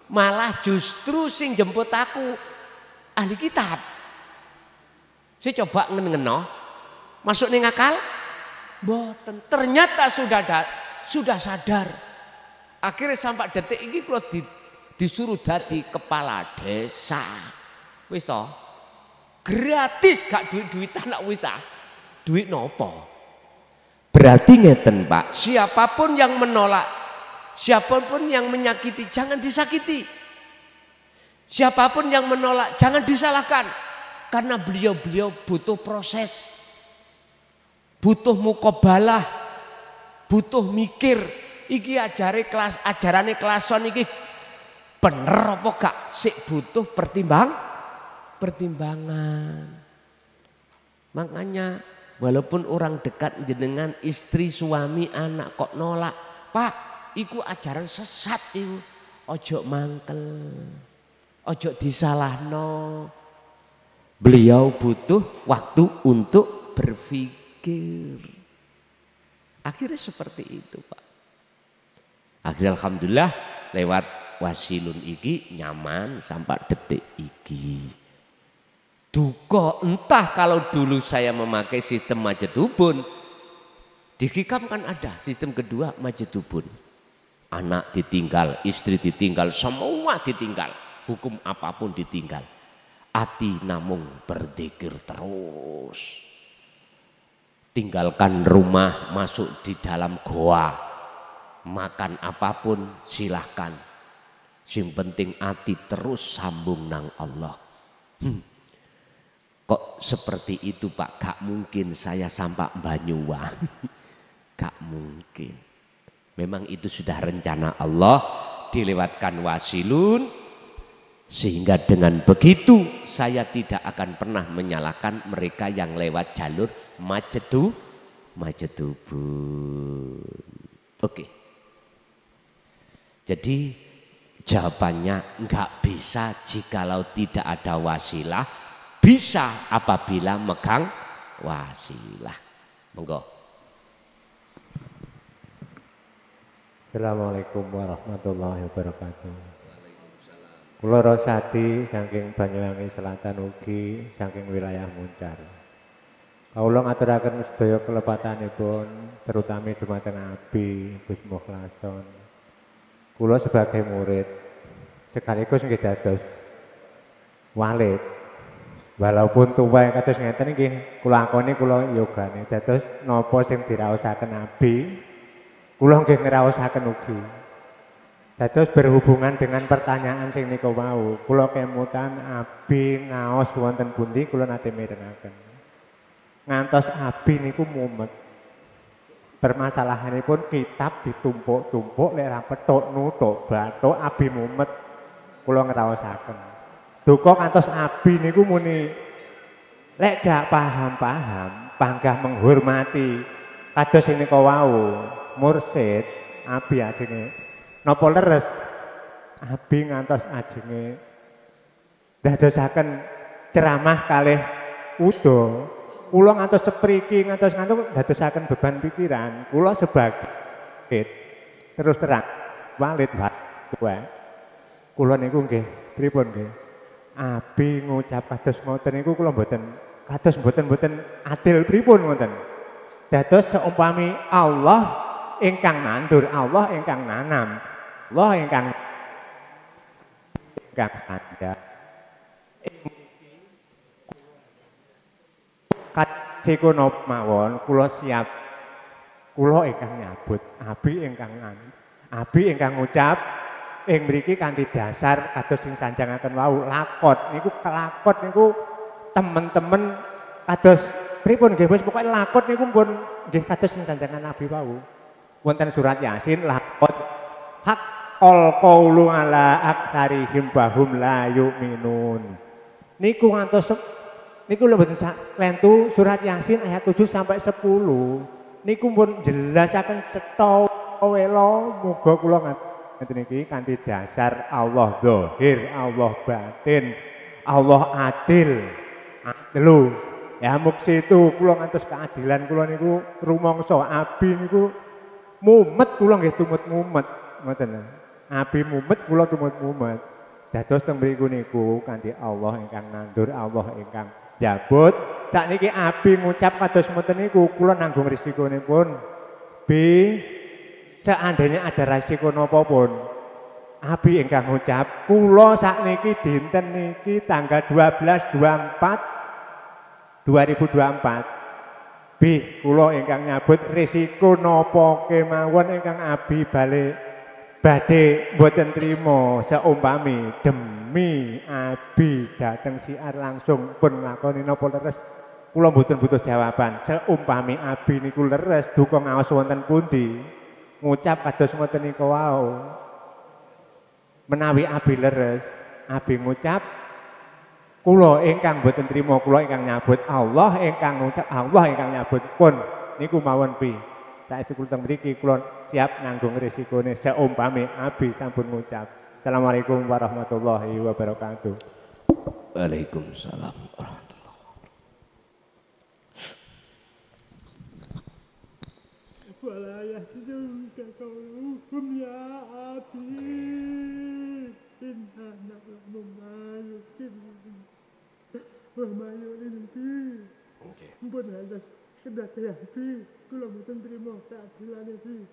S1: malah justru sing jemput aku ahli kitab. Saya coba ngeno, masuk ning akal, boten. Ternyata sudah sadar. Akhirnya sampai detik ini kalau disuruh dadi kepala desa, wis toh. Gratis gak duit-duitan nak wisah. Duit nopo? Berarti ngeten Pak, siapapun yang menolak, siapapun yang menyakiti jangan disakiti. Siapapun yang menolak jangan disalahkan. Karena beliau-beliau butuh proses. Butuh mukobalah, butuh mikir. Iki ajarane kelason iki bener apa gak? Sik butuh pertimbangan. Makanya walaupun orang dekat jenengan, istri, suami, anak kok nolak, Pak, iku ajaran sesat iku. Ojo mangkel. Ojo disalahno. Beliau butuh waktu untuk berpikir. Akhirnya seperti itu, Pak. Akhirnya alhamdulillah lewat Wasilun iki nyaman sampai detik iki. Duka entah kalau dulu saya memakai sistem majetubun, di Hikam kan ada sistem kedua majetubun. Anak ditinggal, istri ditinggal, semua ditinggal, hukum apapun ditinggal. Ati namung berzikir terus. Tinggalkan rumah, masuk di dalam goa, makan apapun silahkan. Sing penting ati terus sambung nang Allah. Kok seperti itu Pak? Gak mungkin saya sampai Banyuwangi. Gak mungkin. Memang itu sudah rencana Allah, dilewatkan Wasilun, sehingga dengan begitu saya tidak akan pernah menyalahkan mereka yang lewat jalur majetubun. Oke. Jadi jawabannya enggak bisa jikalau tidak ada wasilah, bisa apabila megang wasilah. Monggo.
S4: Assalamualaikum warahmatullahi wabarakatuh. Kula Rosadi saking Banyuwangi Selatan ugi saking wilayah Muncar. Kawula ngaturaken sedaya kelepatanipun terutami dumateng Abi Gus Mukhlason. Kula sebagai murid sekaligus nggih dados walid. Walaupun tuwa kados ngeten nggih kula akoni kula yogane dados napa sing diraosaken Abi kula nggih ngraosaken ugi. Dados berhubungan dengan pertanyaan sing nika wau, kula kemutan Abi ngaos wonten pundi kula nate mirengaken. Ngantos Abi niku mumet. Permasalahanipun kitab ditumpuk-tumpuk lek ra petuk nutuk bathuk Abi mumet. Kula ngraosaken. Duka kantos Abi niku muni lek gak paham-paham, panggah menghormati kados sing nika wau, mursid Abi ajenge napa leres Abi ngantos ajenge dadosaken ceramah kalih udo kula ngantos sepriki ngantos dadosaken beban pikiran kula sebagai terus terang walid wae kula niku nggih pripun nggih Abi ngucap kados ngoten niku kula mboten kados mboten adil pripun ngoten dados seumpami Allah ingkang nandur Allah ingkang nanam Allah ingkang ingkang sandhang. Katikono mawon kula siap kula ingkang nyabut abi ingkang ngucap ing mriki kanthi dasar kados sing sanjangaken wau lakot niku temen-temen kados pripun nggih wis pokoke lakot niku pun nggih kados sing sanjangan Nabi wau wonten surat Yasin lakot haqqal qaulu ala aktsarihim bahum la yu'minun niku ngantos niku lho mboten klentu surat Yasin ayat 7 sampai 10. Niku pun jelasaken cetha wela muga kula ngeten iki kanthi dasar Allah zahir, Allah batin, Allah adil. Adlu. Ya muksitu kula ngantos keadilan kula niku rumangsa abi niku mumet kula nggih tumut mumet ngoten. Abi mumet kula tumut mumet. Dados teng mriku niku kanthi Allah ingkang nandur, Allah ingkang jabut sakniki abi ngucap kados mboten niku kula nanggung risikonipun seandainya ada risiko napa pun abi ingkang ngucap kula sakniki dinten niki tanggal 12/24 2024 kula ingkang nyabut risiko napa kemawon ingkang abi badhe mboten trima seumpami demi abi dateng siar langsung pun nglakoni napa leres kula mboten butuh jawaban seumpami abi niku leres duka ngaos wonten pundi ngucap kados ngoten niku wau menawi abi leres abi ngucap kula ingkang mboten trima kula ingkang nyabut Allah ingkang ngucap Allah ingkang nyabut pun niku mawon saiki kula teng mriki kula siap nanggung risikone seumpami abi sampun ngucap. Assalamualaikum warahmatullahi wabarakatuh.
S1: Waalaikumsalam warahmatullahi wabarakatuh. Wala yahzunka qawluhum ya abi inna na'lamu ma yusirrun wa ma yu'linun. Mpun hadas kedah abi kula mboten trima keadilane iki.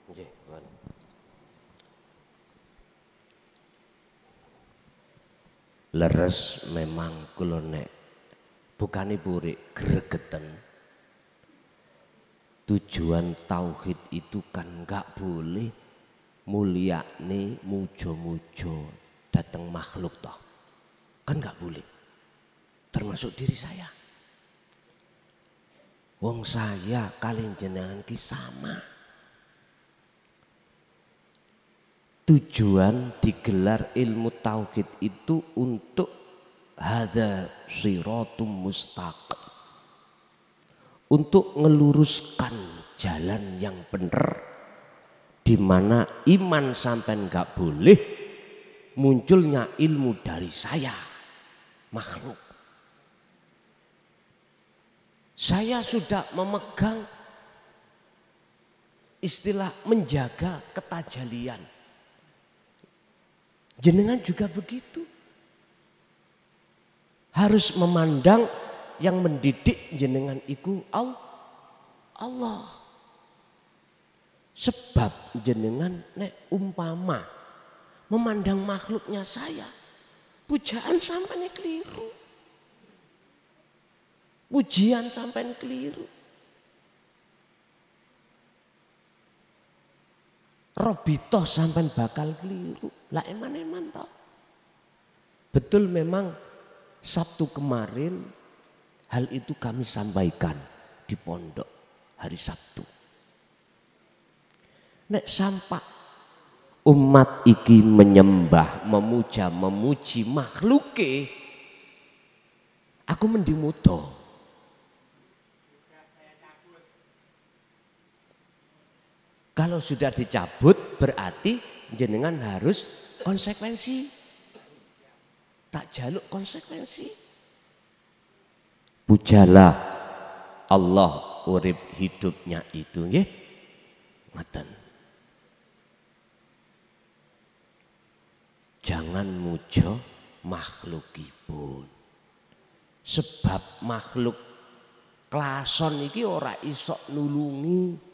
S1: Nggih, Pak. Leres memang kula nek bukane burik gregeten. Tujuan tauhid itu kan enggak boleh mulyane mujo-mujo datang makhluk toh. Kan enggak boleh. Termasuk diri saya. Wong saya kalian jenengan ki sama. Tujuan digelar ilmu tauhid itu untuk hadza siratum mustaqim. Untuk ngeluruskan jalan yang benar di mana iman sampai enggak boleh munculnya ilmu dari saya makhluk. Saya sudah memegang istilah menjaga ketajalian. Jenengan juga begitu. Harus memandang yang mendidik jenengan iku Allah. Sebab jenengan nek umpama memandang makhluknya saya, pujaan sampai keliru. Pujian sampai keliru. Robitoh sampai bakal keliru. Lah eman toh. Betul memang Sabtu kemarin hal itu kami sampaikan di pondok hari Sabtu. Nek sampak umat iki menyembah, memuja, memuji makhluke, aku mendimuto. Kalau sudah dicabut berarti jenengan harus konsekuensi. Tak jaluk konsekuensi. Pujalah Allah urip hidupnya itu nggih. Ngoten. Jangan mujo makhlukipun. Sebab makhluk klason iki ora isok nulungi.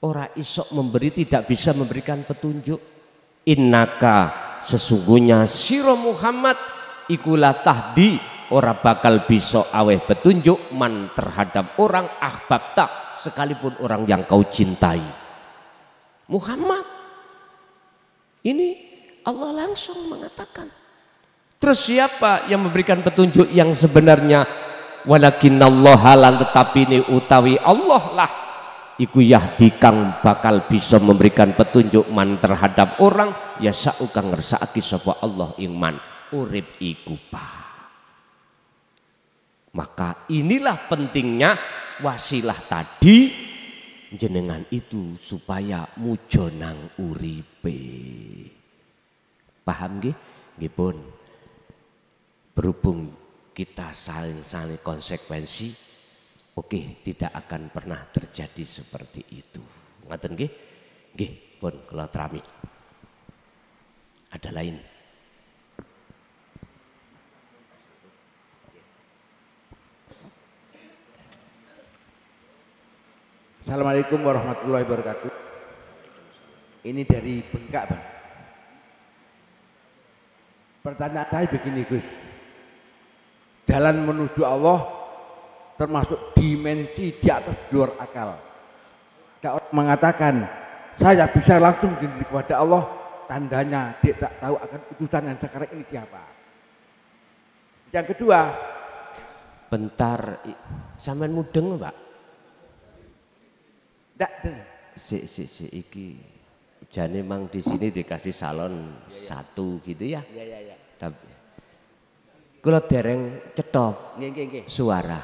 S1: Ora isok memberi, tidak bisa memberikan petunjuk. Innaka sesungguhnya sira Muhammad ikulah tahdi ora bakal bisa aweh petunjuk man terhadap orang ahbabta sekalipun orang yang kau cintai. Muhammad ini Allah langsung mengatakan. Terus siapa yang memberikan petunjuk yang sebenarnya? Walakinallaha lan tetapi ini utawi Allah lah iku yahdi kang bakal bisa memberikan petunjuk man terhadap orang ya sauka ngersakake sapa Allah ing man urip iku pa. Maka inilah pentingnya wasilah tadi jenengan itu supaya mujo nang uripe. Paham nggih? Nggih pun. Berhubung kita saling konsekuensi, oke, tidak akan pernah terjadi seperti itu. Ngaten nggih? Nggih, pun kula trami. Ada lain.
S2: Assalamualaikum warahmatullahi wabarakatuh. Ini dari Bengkak, Bang. Pertanyaan saya begini, Gus. Jalan menuju Allah termasuk dimensi di atas di luar akal. Ada orang mengatakan saya bisa langsung diri kepada Allah, tandanya dia tak tahu akan utusan yang sekarang ini siapa. Yang kedua,
S1: bentar, sampean mudeng, Pak?
S2: Ndak,
S1: si iki jane mang di sini dikasih salon satu gitu ya.
S2: Iya.
S1: Tapi kula dereng cetop
S2: Nggih.
S1: suara.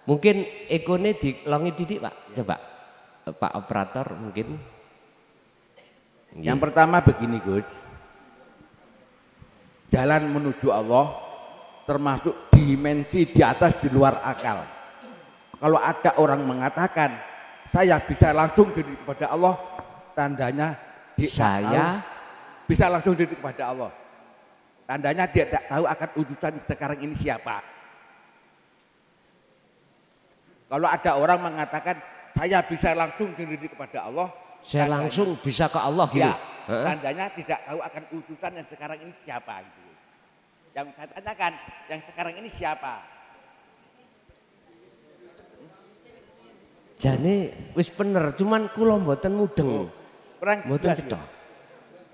S1: Mungkin ekone dilongi didik, Pak. Coba Pak operator mungkin.
S2: Yang pertama begini, Gus. Jalan menuju Allah termasuk dimensi di atas di luar akal. Kalau ada orang mengatakan saya bisa langsung diri kepada Allah, tandanya
S1: Saya
S2: bisa langsung diri kepada Allah. Tandanya dia tidak tahu akan utusan sekarang ini siapa. Kalau ada orang mengatakan saya bisa langsung diri kepada Allah,
S1: saya langsung bisa ke Allah gitu.
S2: Ya, tandanya tidak tahu akan utusan yang sekarang ini siapa gitu. Yang saya tanyakan, yang sekarang ini siapa?
S1: Jane wis bener, cuman kula mboten mudeng.
S2: Kurang
S1: Mboten
S2: jelas,
S1: cetha.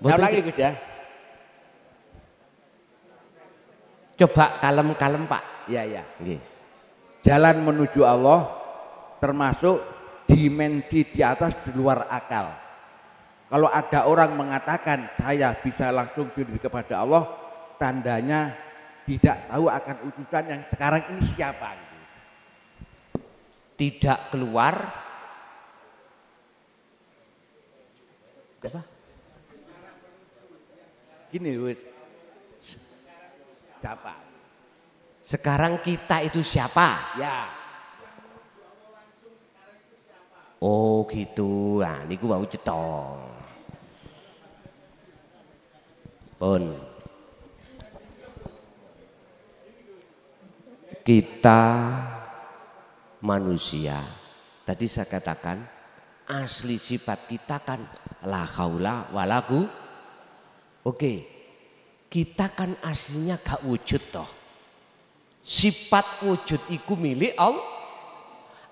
S2: Saya lagi, Gus ya.
S1: Coba kalem-kalem, Pak.
S2: Iya.
S1: Nggih.
S2: Jalan menuju Allah termasuk dimensi di atas di luar akal. Kalau ada orang mengatakan saya bisa langsung diri kepada Allah, tandanya tidak tahu akan utusan yang sekarang ini siapa.
S1: Tidak keluar apa?
S2: Gini, Wis. Siapa?
S1: Sekarang kita itu siapa?
S2: Ya.
S1: Oh gitu. Nah, niku wau cetha. Pun kita manusia, tadi saya katakan asli sifat kita kan la haula wala quwwata. Oke, kita kan aslinya gak wujud toh. Sifat wujud iku milik Allah.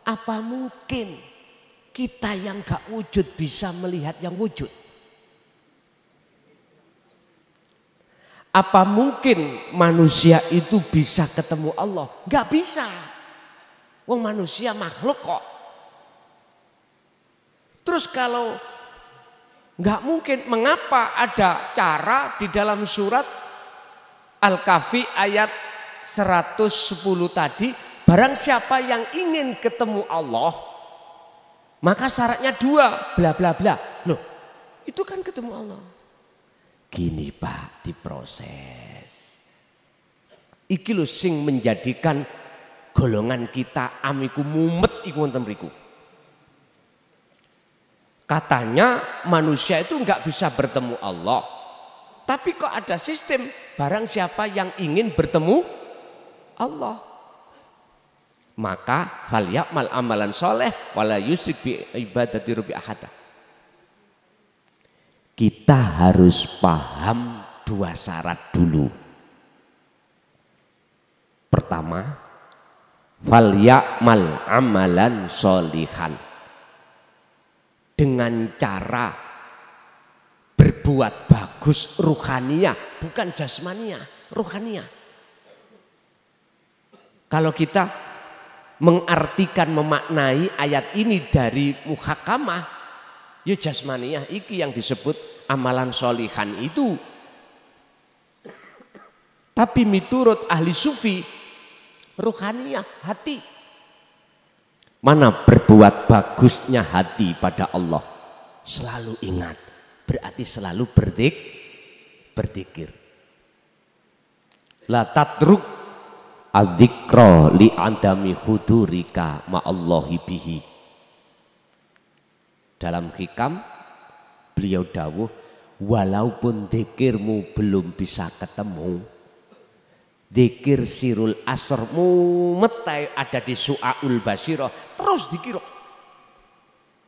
S1: Apa mungkin kita yang gak wujud bisa melihat yang wujud? Apa mungkin manusia itu bisa ketemu Allah? Gak bisa. Wong manusia makhluk kok. Terus kalau nggak mungkin, mengapa ada cara di dalam surat Al-Kahfi ayat 110 tadi, barang siapa yang ingin ketemu Allah, maka syaratnya 2, bla bla bla. Loh, itu kan ketemu Allah. Gini Pak, diproses. Iki lho sing menjadikan golongan kita amiku mumet iku wonten mriku. Katanya manusia itu nggak bisa bertemu Allah. Tapi kok ada sistem barang siapa yang ingin bertemu Allah, maka falyamal amalan soleh wala yusyrik bi ibadati rabbi ahada. Kita harus paham 2 syarat dulu. Pertama, fal ya'mal amalan sholihan, dengan cara berbuat bagus ruhaniyah, bukan jasmaniyah, ruhaniyah. Kalau kita mengartikan, memaknai ayat ini dari muhakamah, ya jasmaniyah iki yang disebut amalan sholihan itu. Tapi miturut ahli sufi, ruhaniyah hati. Mana berbuat bagusnya hati pada Allah? Selalu ingat, berarti selalu berzikir. La tatruk adzikra li andami hudurika ma'allahi bihi. Dalam hikam beliau dawuh, walaupun zikirmu belum bisa ketemu, zikir sirul asr mumetai ada di su'aul basyirah, terus dikira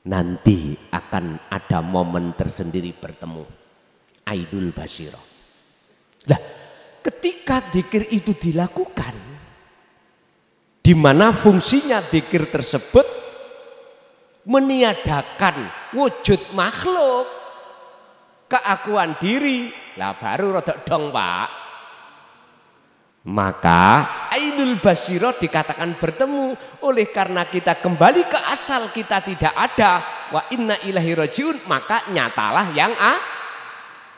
S1: nanti akan ada momen tersendiri bertemu aidul basyirah. Nah, ketika zikir itu dilakukan, di mana fungsinya zikir tersebut meniadakan wujud makhluk, keakuan diri, lah baru rodok dong Pak. Maka ainul basyirah dikatakan bertemu. Oleh karena kita kembali ke asal kita tidak ada, wa inna ilaihi rajiun, maka nyatalah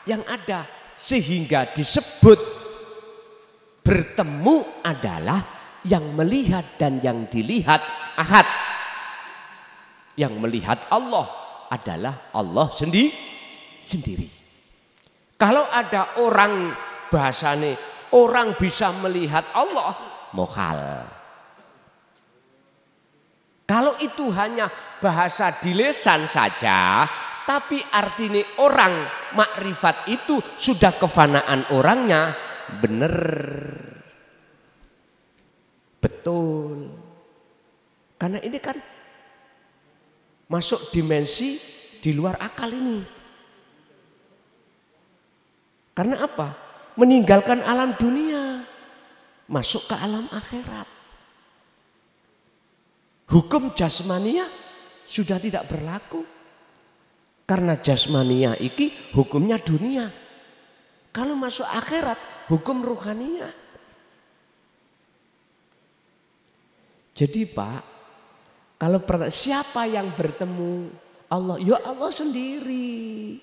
S1: yang ada. Sehingga disebut bertemu adalah yang melihat dan yang dilihat ahad. Yang melihat Allah adalah Allah sendiri. Kalau ada orang bahasane orang bisa melihat Allah, mohal. Kalau itu hanya bahasa di lisan saja, tapi artinya orang makrifat itu sudah kefanaan orangnya, bener. Betul. Karena ini kan masuk dimensi di luar akal ini. Karena apa? Meninggalkan alam dunia, masuk ke alam akhirat. Hukum jasmania sudah tidak berlaku, karena jasmania iki hukumnya dunia. Kalau masuk akhirat, hukum ruhania. Jadi Pak, kalau siapa yang bertemu Allah? Ya Allah sendiri.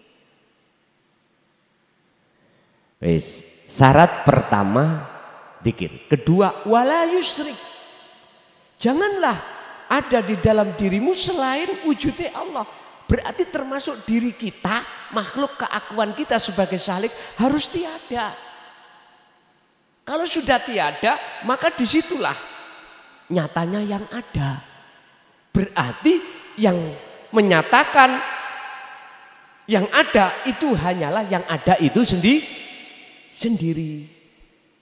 S1: Wis, syarat pertama dzikir. Kedua, wala yusrik. Janganlah ada di dalam dirimu selain wujudnya Allah. Berarti termasuk diri kita, makhluk keakuan kita sebagai salik harus tiada. Kalau sudah tiada, maka disitulah nyatanya yang ada. Berarti yang menyatakan yang ada itu hanyalah yang ada itu sendiri.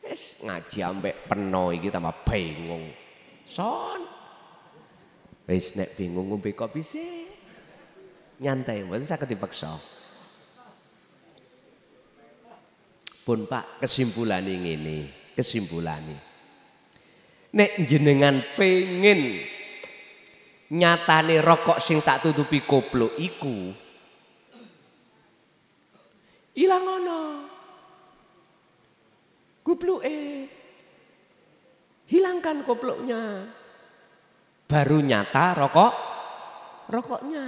S1: Wes ngaji ambek peno iki tambah bingung. Son. Wes nek bingung ngombe kopi sih. Nyantai, mboten saged dipaksa. Pun Pak, kesimpulane ngene, kesimpulane. Nek jenengan pengen nyatane rokok sing tak tutupi koplo iku ilang ono. Koploke hilangkan koploknya, baru nyata rokoknya.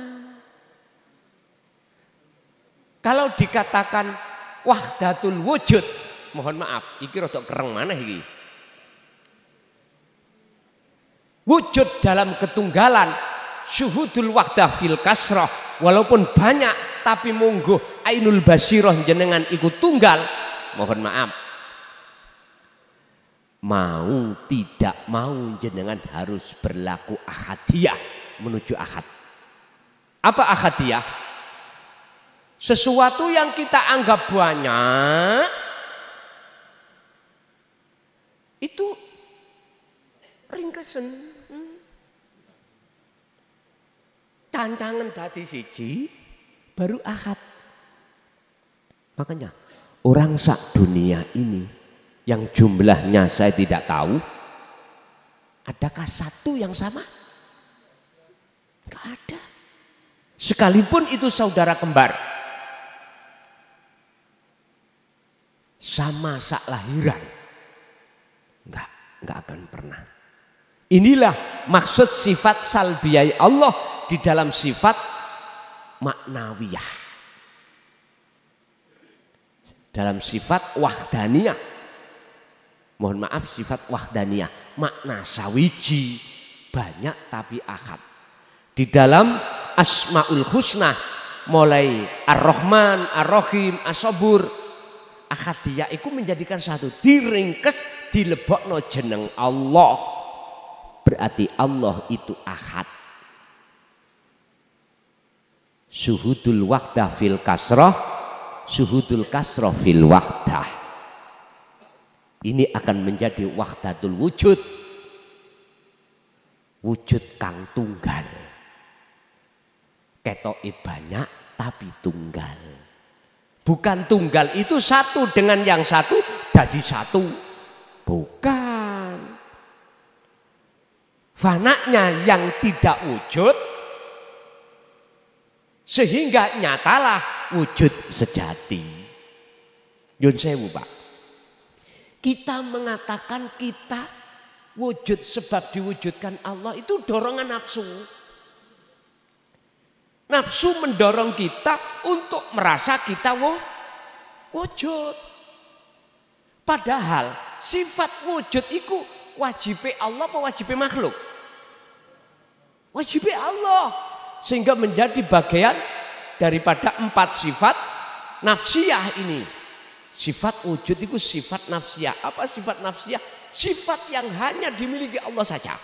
S1: Kalau dikatakan wahdatul wujud, mohon maaf, iki rada kereng maneh iki. Wujud dalam ketunggalan, syuhudul wahdah fil kasrah, walaupun banyak tapi monggo ainul basyirah jenengan ikut tunggal, mohon maaf. Mau tidak mau jenengan harus berlaku ahadiyah menuju ahad. Apa ahadiyah? Sesuatu yang kita anggap banyak itu ringkesen. Cancangan dadi siji baru ahad. Makanya Orang sak dunia ini yang jumlahnya saya tidak tahu, adakah satu yang sama? Enggak ada. Sekalipun itu saudara kembar, sama sak lahiran, enggak akan pernah. Inilah maksud sifat salbiyah Allah di dalam sifat maknawiyah, dalam sifat wahdaniyah. Mohon maaf, sifat wahdaniyah, makna sawiji, banyak tapi ahad. Di dalam asmaul husna, mulai ar-Rahman, ar-Rahim, as-Sabur, ahadiyah itu menjadikan satu, diringkes dilebokno jeneng Allah. Berarti Allah itu ahad. Suhudul wahdah fil kasroh, suhudul kasroh fil wahdah. Ini akan menjadi wahdatul wujud, wujud kang tunggal. Ketoke banyak tapi tunggal. Bukan tunggal itu satu dengan yang satu jadi satu. Bukan. Fananya yang tidak wujud sehingga nyatalah wujud sejati. Yun sewu Pak. Kita mengatakan kita wujud sebab diwujudkan Allah itu dorongan nafsu. Nafsu mendorong kita untuk merasa kita wujud. Padahal sifat wujud itu wajib Allah apa wajib makhluk? Wajib Allah. Sehingga menjadi bagian daripada 4 sifat nafsiyah ini. Sifat wujud itu sifat nafsiyah. Apa sifat nafsiyah? Sifat yang hanya dimiliki Allah saja.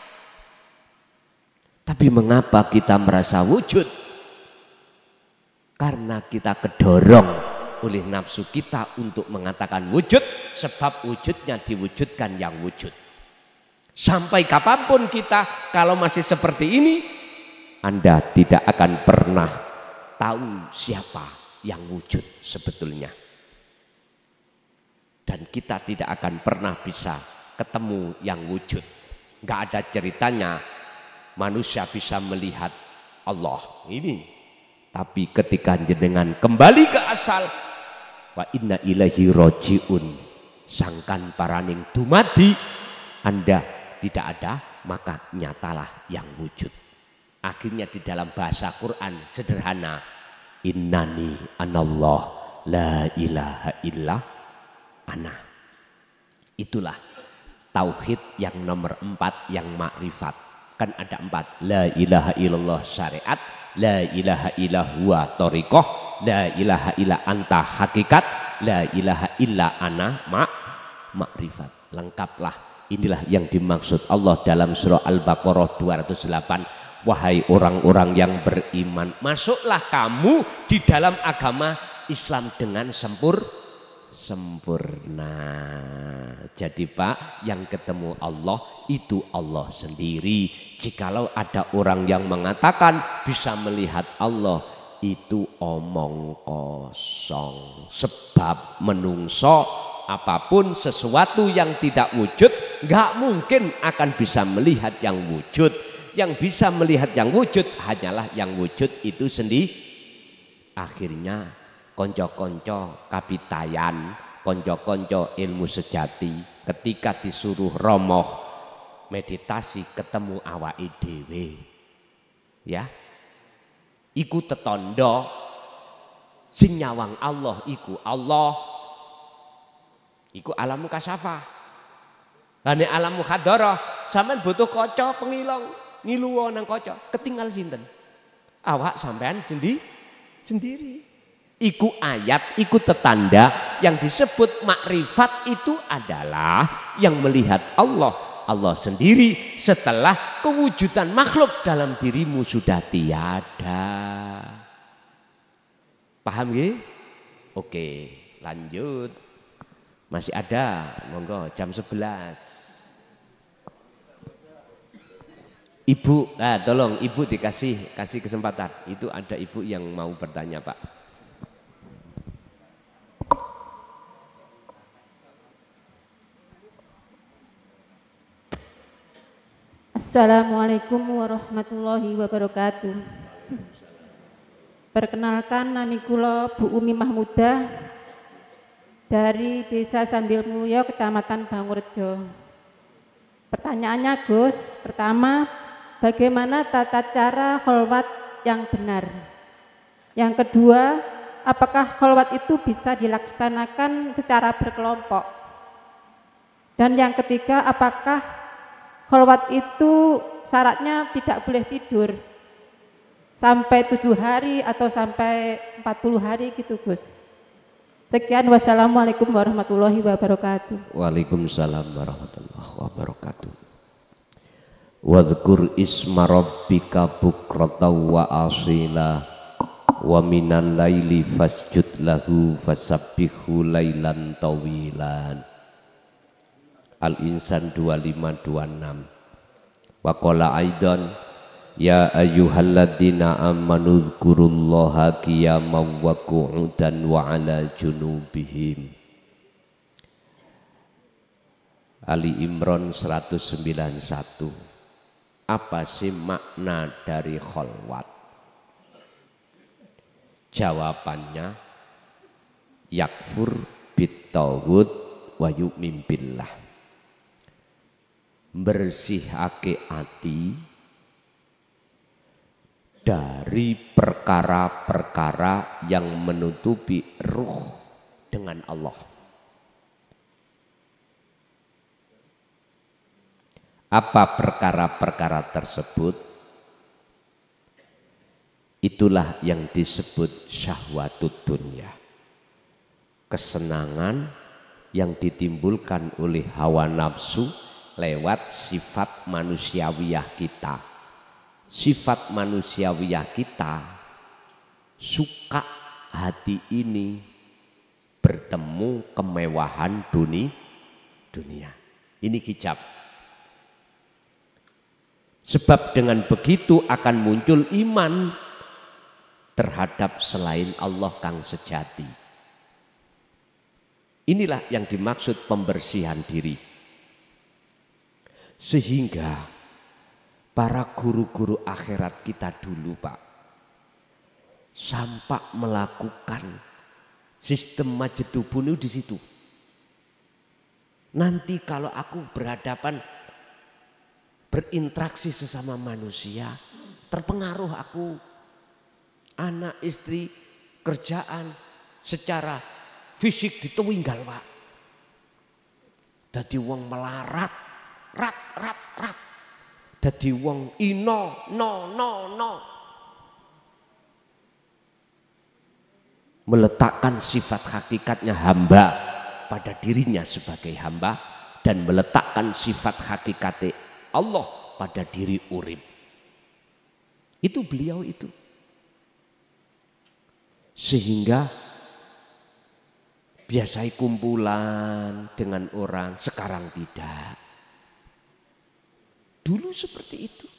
S1: Tapi mengapa kita merasa wujud? Karena kita kedorong oleh nafsu kita untuk mengatakan wujud, sebab wujudnya diwujudkan yang wujud. Sampai kapanpun kita kalau masih seperti ini, Anda tidak akan pernah tahu siapa yang wujud sebetulnya. Dan kita tidak akan pernah bisa ketemu yang wujud. Nggak ada ceritanya manusia bisa melihat Allah ini. Tapi ketika jenengan kembali ke asal, wa inna ilaihi rojiun, sangkan paraning dumadi, Anda tidak ada, maka nyatalah yang wujud. Akhirnya di dalam bahasa Quran sederhana, innani anallah la ilaha illa ana. Itulah tauhid yang nomor 4 yang makrifat. Kan ada 4, la ilaha illallah syariat, la ilaha illa huwa thariqah, la ilaha illa anta hakikat, la ilaha illa ana makrifat. Lengkaplah. Inilah yang dimaksud Allah dalam surah Al-Baqarah 208. Wahai orang-orang yang beriman, masuklah kamu di dalam agama Islam dengan sempurna. Jadi Pak, yang ketemu Allah itu Allah sendiri. Jikalau ada orang yang mengatakan bisa melihat Allah, itu omong kosong. Sebab menungso apapun sesuatu yang tidak wujud nggak mungkin akan bisa melihat yang wujud. Yang bisa melihat yang wujud hanyalah yang wujud itu sendiri. Akhirnya konco-konco kapitayan, konco-konco ilmu sejati ketika disuruh romoh meditasi ketemu awake dhewe, ya iku tetondo sing nyawang Allah iku Allah, iku alam mukasyafah. Lah nek alam mukhadharah sampean butuh kaca pengilong ngiluwo nang kaca, ketinggal sinten? Awak sampean sendiri. Iku ayat, iku tetanda yang disebut makrifat itu adalah yang melihat Allah sendiri setelah kewujudan makhluk dalam dirimu sudah tiada. Paham nggih? Oke, lanjut. Masih ada, monggo jam 11. Ibu, tolong ibu kasih kesempatan. Itu ada ibu yang mau bertanya Pak.
S5: Assalamualaikum warahmatullahi wabarakatuh. Perkenalkan, nami kula Bu Umi Mahmudah dari Desa Sambil Mulyo, Kecamatan Bangurjo. Pertanyaannya Gus, pertama, bagaimana tata cara kholwat yang benar? Yang kedua, apakah kholwat itu bisa dilaksanakan secara berkelompok? Dan yang ketiga, apakah kholwat itu syaratnya tidak boleh tidur sampai 7 hari atau sampai 40 hari gitu Gus. Sekian, wassalamualaikum warahmatullahi wabarakatuh.
S1: Waalaikumsalam warahmatullahi wabarakatuh. Wadhkur isma rabbika bukratan wa asila wa minal laili fasjud lahu fasabbihu lailan tawilan. Al-Insan 2526. Wa qala aidan ya ayyuhalladzina amanu dzkurullaha qiyaman wa qu'udan wa 'ala junubihim. Ali Imran 191. Apa sih makna dari kholwat? Jawabannya yakfur bit-tauhid wa yu'min billah. Bersihake ati dari perkara-perkara yang menutupi ruh dengan Allah. Apa perkara-perkara tersebut? Itulah yang disebut syahwatud dunya. Kesenangan yang ditimbulkan oleh hawa nafsu lewat sifat manusiawiyah kita. Sifat manusiawiyah kita suka hati ini bertemu kemewahan dunia. Ini hijab. Sebab dengan begitu akan muncul iman terhadap selain Allah kang sejati. Inilah yang dimaksud pembersihan diri. Sehingga para guru-guru akhirat kita dulu Pak, sampai melakukan sistem majedubun di situ. Nanti kalau aku berhadapan berinteraksi sesama manusia, terpengaruh aku, anak, istri, kerjaan, secara fisik ditunggal Pak. Dadi wong melarat, rat. Dadi wong no. Meletakkan sifat hakikatnya hamba pada dirinya sebagai hamba dan meletakkan sifat hakikatnya Allah pada diri urip. Itu beliau itu. Sehingga biasai kumpulan dengan orang, sekarang tidak. Dulu seperti itu.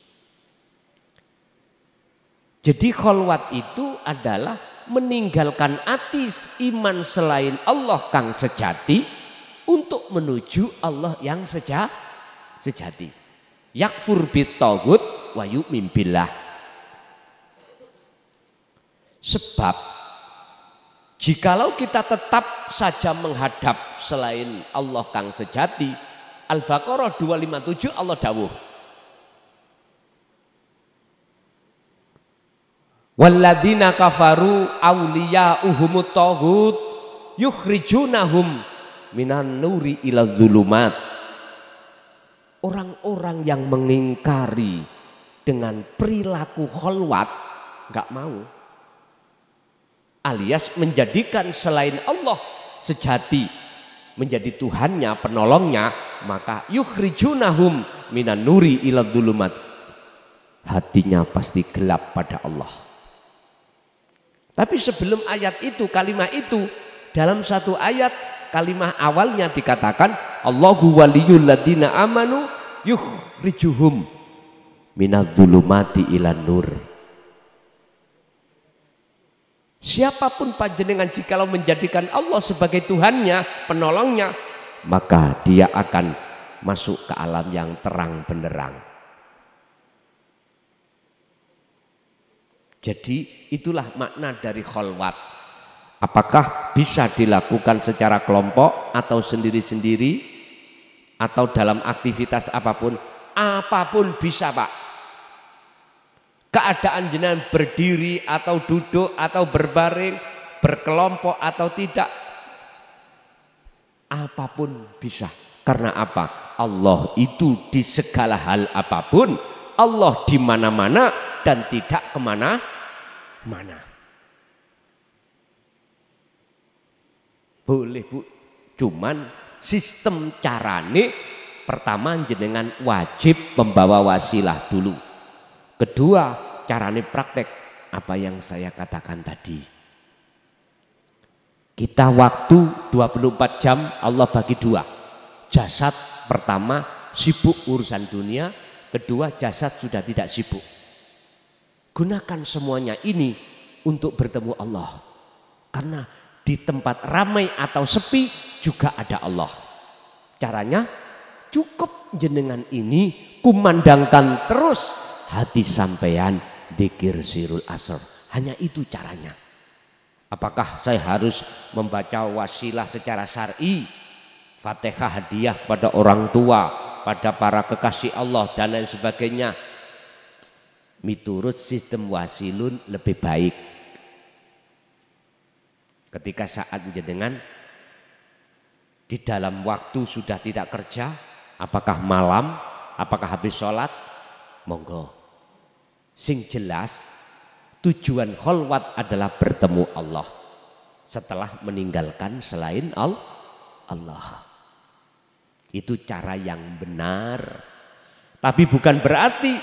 S1: Jadi kholwat itu adalah meninggalkan atis iman selain Allah kang sejati untuk menuju Allah yang sejati. Yakfur bit-tauhid wa yu'min billah. Sebab jikalau kita tetap saja menghadap selain Allah kang sejati, Al-Baqarah 257 Allah dawuh, walladzina kafaru awliya'uhumut taghut yukhrijunahum minan nuri ila dzulumat. Orang-orang yang mengingkari dengan perilaku kholwat, enggak mau, alias menjadikan selain Allah sejati menjadi Tuhannya, penolongnya, maka yukhrijunahum minan nuri ila dzulumat. Hatinya pasti gelap pada Allah. Tapi sebelum ayat itu, kalimat itu, dalam satu ayat, kalimat awalnya dikatakan Allahu waliyul ladzina amanu yukhrijuhum minadz-dzulumati ilan nur. Siapapun panjenengan jikalau menjadikan Allah sebagai Tuhannya, penolongnya, maka dia akan masuk ke alam yang terang benderang. Jadi itulah makna dari kholwat. Apakah bisa dilakukan secara kelompok atau sendiri-sendiri atau dalam aktivitas apapun? Apapun bisa, Pak. Keadaan jenengan berdiri atau duduk atau berbaring, berkelompok atau tidak, apapun bisa. Karena apa? Allah itu di segala hal apapun, Allah di mana-mana dan tidak kemana-mana. Boleh Bu, cuman sistem carane pertama jenengan wajib membawa wasilah dulu. Kedua, carane praktek apa yang saya katakan tadi. Kita waktu 24 jam Allah bagi dua. Jasad pertama sibuk urusan dunia, kedua jasad sudah tidak sibuk. Gunakan semuanya ini untuk bertemu Allah. Karena di tempat ramai atau sepi juga ada Allah. Caranya cukup jenengan ini kumandangkan terus hati sampean dzikir sirul asr. Hanya itu caranya. Apakah saya harus membaca wasilah secara syar'i, Fatihah hadiah pada orang tua, pada para kekasih Allah dan lain sebagainya? Miturut sistem wasilun lebih baik. Ketika saat jenengan di dalam waktu sudah tidak kerja, apakah malam, apakah habis sholat, monggo. Sing jelas tujuan kholwat adalah bertemu Allah setelah meninggalkan selain Allah. Itu cara yang benar. Tapi bukan berarti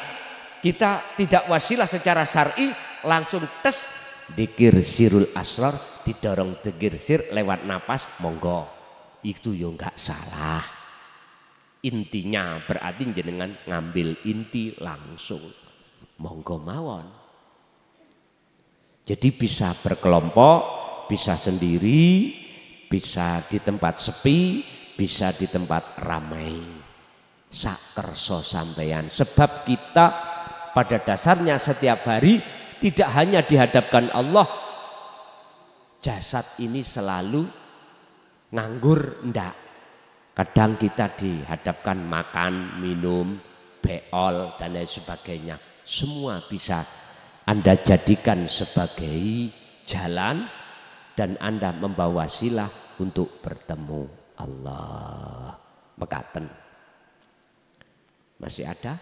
S1: kita tidak wasilah secara syar'i langsung tes dzikir sirul asrar, didorong dzikir sir lewat napas, monggo. Itu yo enggak salah. Intinya berarti jenengan ngambil inti langsung. Monggo mawon. Jadi bisa berkelompok, bisa sendiri, bisa di tempat sepi, bisa di tempat ramai. Sak kerso sampeyan. Sebab kita pada dasarnya setiap hari tidak hanya dihadapkan Allah. Jasad ini selalu nganggur, ndak. Kadang kita dihadapkan makan, minum, beol dan lain sebagainya. Semua bisa Anda jadikan sebagai jalan dan Anda membawa wasilah untuk bertemu Allah. Mekaten. Masih ada?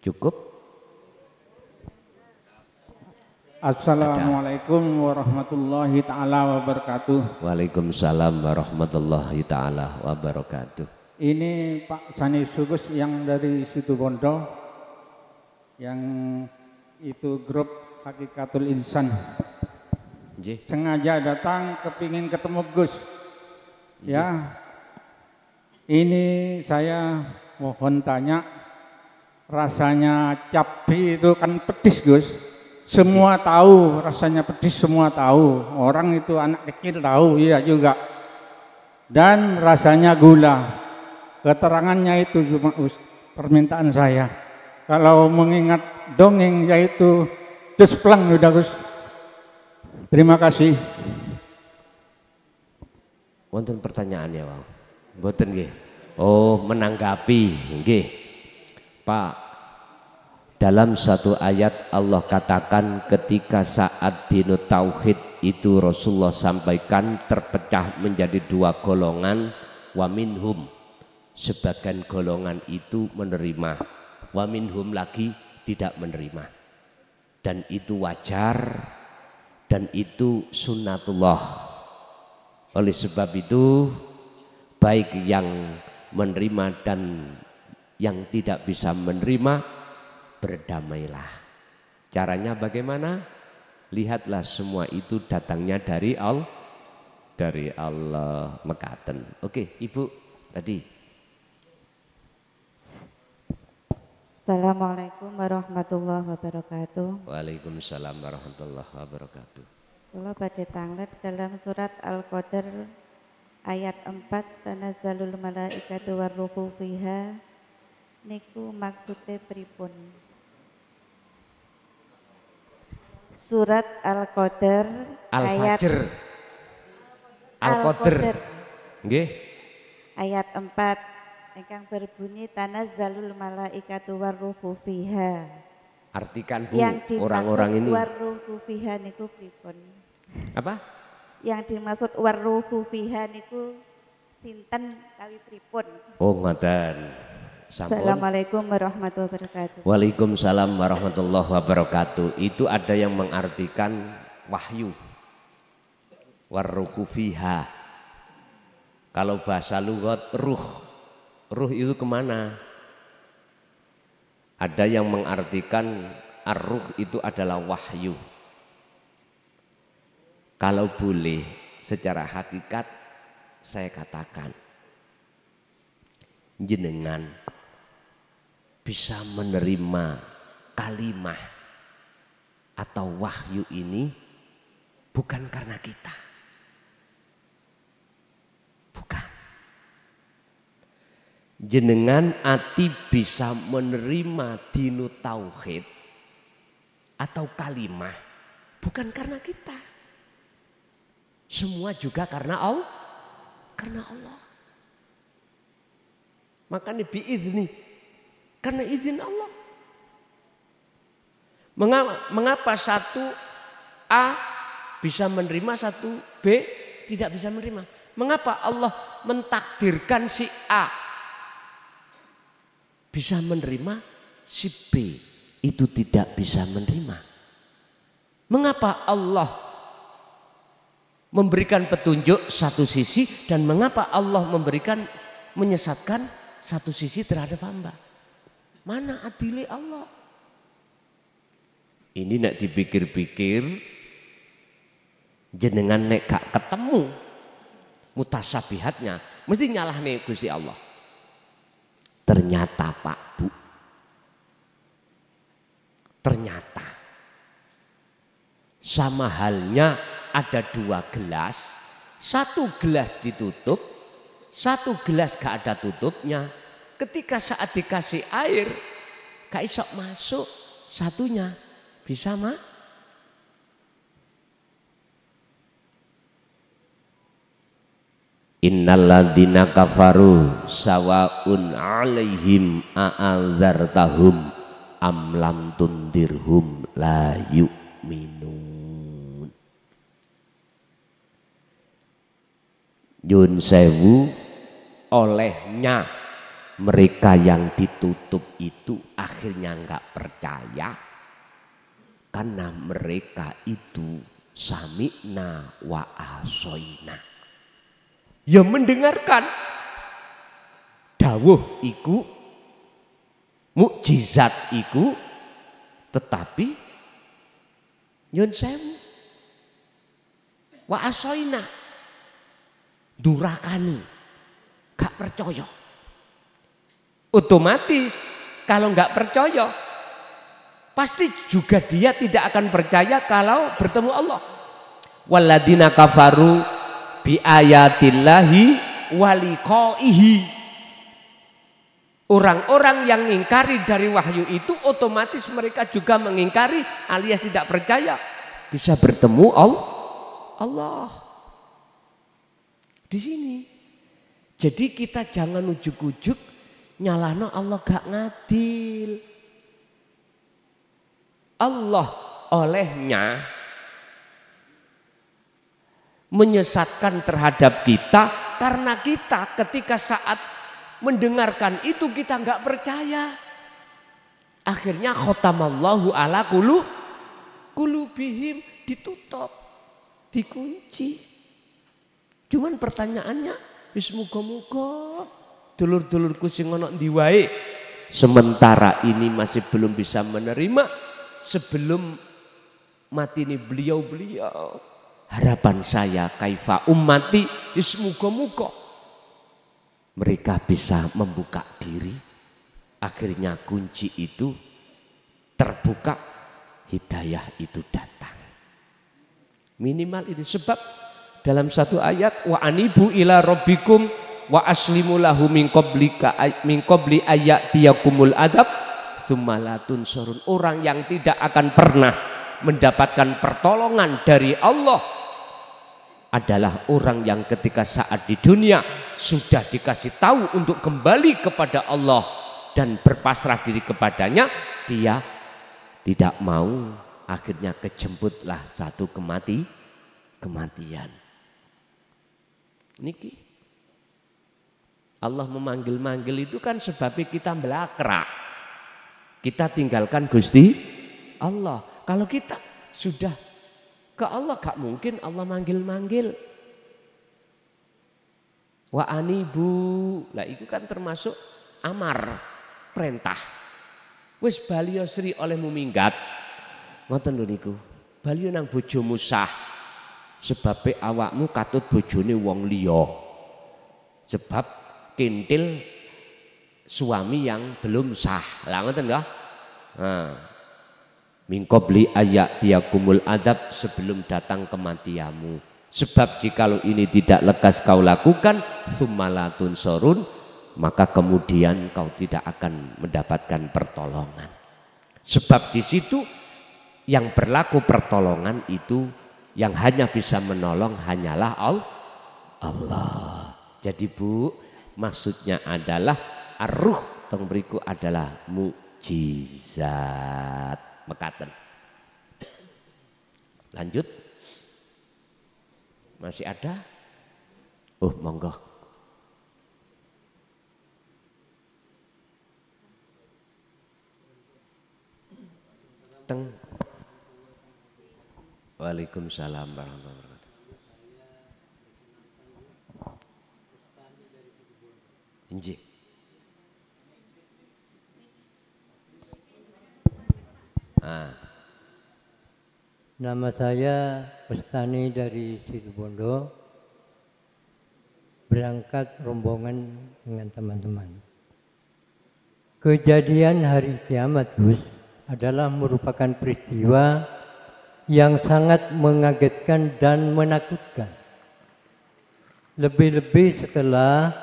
S1: Cukup?
S6: Assalamualaikum warahmatullahi ta'ala wabarakatuh.
S1: Waalaikumsalam warahmatullahi ta'ala wabarakatuh.
S6: Ini Pak Sani Sugus yang dari Situbondo, yang itu grup Hakikatul Insan. Sengaja datang kepingin ketemu Gus. Ya, ini saya mohon tanya, rasanya cabai itu kan pedis Gus. Semua tahu rasanya pedis, semua tahu. Orang itu anak kecil tahu, iya juga. Dan rasanya gula. Keterangannya itu cuma permintaan saya. Kalau mengingat dongeng yaitu Gus Plang udah Gus. Terima kasih.
S1: Wonten pertanyaan ya, Bang. Mboten nggih. Oh, menanggapi nggih. Pak, dalam satu ayat Allah katakan ketika saat dino tauhid itu Rasulullah sampaikan terpecah menjadi dua golongan, wa minhum, sebagian golongan itu menerima, wa minhum lagi tidak menerima, dan itu wajar dan itu sunnatullah. Oleh sebab itu baik yang menerima dan yang tidak bisa menerima, berdamailah. Caranya bagaimana? Lihatlah semua itu datangnya dari Allah, mekaten. Oke, Ibu tadi.
S7: Assalamualaikum warahmatullahi wabarakatuh.
S1: Waalaikumsalam warahmatullahi wabarakatuh.
S7: Kula badhe tanglet dalam surat Al-Qadr ayat 4, tanazzalul malaikatu warruhu fiha niku maksudnya pripun? Surat Al-Qadar ayat
S1: Al-Fajr. Al-Qadr. Nggih.
S7: Ayat 4 ingkang berbunyi tanazzalul malaikatu warruhu fiha.
S1: Artikan Bu,
S7: Yang
S1: orang-orang ini.
S7: dimaksud warruhu fiha niku pripun?
S1: Apa?
S7: Yang dimaksud warruhu fiha niku sinten kawi pripun?
S1: Oh, ngoten. Sampun.
S7: Assalamualaikum warahmatullahi wabarakatuh.
S1: Waalaikumsalam warahmatullahi wabarakatuh. Itu ada yang mengartikan wahyu. Warruhu fiha. Kalau bahasa lughat ruh. Ruh itu kemana? Ada yang mengartikan ar-ruh itu adalah wahyu. Kalau boleh secara hakikat saya katakan jenengan bisa menerima kalimah atau wahyu ini bukan karena kita. Bukan. Jenengan ati bisa menerima dinu tauhid atau kalimah bukan karena kita. Semua juga karena Allah. Karena Allah. Makanya biizni. Karena izin Allah. Mengapa satu A bisa menerima, satu B tidak bisa menerima? Mengapa Allah mentakdirkan si A bisa menerima, si B itu tidak bisa menerima? Mengapa Allah memberikan petunjuk satu sisi dan mengapa Allah memberikan menyesatkan satu sisi terhadap hamba? Mana adili Allah? Ini nek dipikir-pikir jenengan nek gak ketemu mutasabihatnya mesti nyalahne Gusti Allah. Ternyata Pak Bu, ternyata sama halnya ada dua gelas, satu gelas ditutup, satu gelas gak ada tutupnya. Ketika saat dikasih air gak iso masuk, satunya bisa mah. Innalladzina kafaru sawaun alaihim a'anzartahum am lam tundirhum la yu'minun. Yun sewu, olehnya mereka yang ditutup itu akhirnya enggak percaya karena mereka itu sami'na wa asoina. Ya mendengarkan dawuh iku, mukjizat iku, tetapi nyun sewu wa asoina durakani, gak percaya. Otomatis kalau gak percaya pasti juga dia tidak akan percaya kalau bertemu Allah. Walladzina kafaru bi ayatillahi waliqaihi. Orang-orang yang mengingkari dari wahyu itu otomatis mereka juga mengingkari alias tidak percaya bisa bertemu Allah. Di sini. Jadi kita jangan ujuk-ujuk nyalahno Allah gak ngadil. Allah olehnya menyesatkan terhadap kita karena kita ketika saat mendengarkan itu kita nggak percaya. Akhirnya khotamallahu ala qulubihim, ditutup, dikunci. Cuman pertanyaannya wis muga-muga dulur-dulurku sing ana ndi wae sementara ini masih belum bisa menerima sebelum mati ini beliau-beliau. Harapan saya kaifa ummati, semoga-moga mereka bisa membuka diri, akhirnya kunci itu terbuka, hidayah itu datang. Minimal itu sebab dalam satu ayat wa anibu ila rabbikum wa aslimu lahu min qabli ayatiyakumul adab tsumma la tunsurun. Orang yang tidak akan pernah mendapatkan pertolongan dari Allah adalah orang yang ketika saat di dunia sudah dikasih tahu untuk kembali kepada Allah dan berpasrah diri kepadanya, dia tidak mau, akhirnya kejemputlah satu kematian. Niki Allah memanggil-manggil itu kan sebabnya kita belakrak, kita tinggalkan Gusti Allah. Kalau kita sudah ke Allah, gak mungkin Allah manggil-manggil. Wa anibu, lah itu kan termasuk amar, perintah. Wis baliyo sri olehmu minggat, ngoten lho niku. Baliyo nang bojomu sah, sebabe awakmu katut bojone wong liya. Sebab kintil suami yang belum sah. Lah ngoten ya. Min qabli ayatiyakumul adab, sebelum datang kematianmu. Sebab jikalau ini tidak lekas kau lakukan, summalatun sorun, maka kemudian kau tidak akan mendapatkan pertolongan. Sebab di situ yang berlaku pertolongan itu yang hanya bisa menolong hanyalah Allah. Jadi Bu, maksudnya adalah arruh teng mriku adalah mukjizat. Mekaten. Lanjut. Masih ada? Oh, monggo. Teng. Waalaikumsalam warahmatullahi wabarakatuh. Injih.
S8: Nama saya Pestani dari Situbondo, berangkat rombongan dengan teman-teman. Kejadian hari kiamat Gus adalah merupakan peristiwa yang sangat mengagetkan dan menakutkan. Lebih-lebih setelah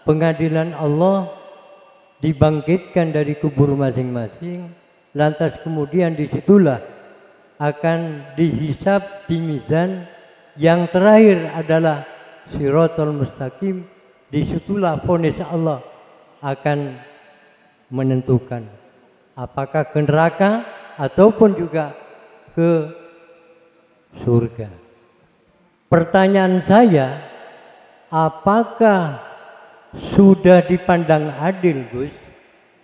S8: pengadilan Allah dibangkitkan dari kubur masing-masing, lantas kemudian disitulah akan dihisab di mizan, yang terakhir adalah Shiratal Mustaqim. Disitulah vonis Allah akan menentukan apakah ke neraka ataupun juga ke surga. Pertanyaan saya, apakah sudah dipandang adil Gus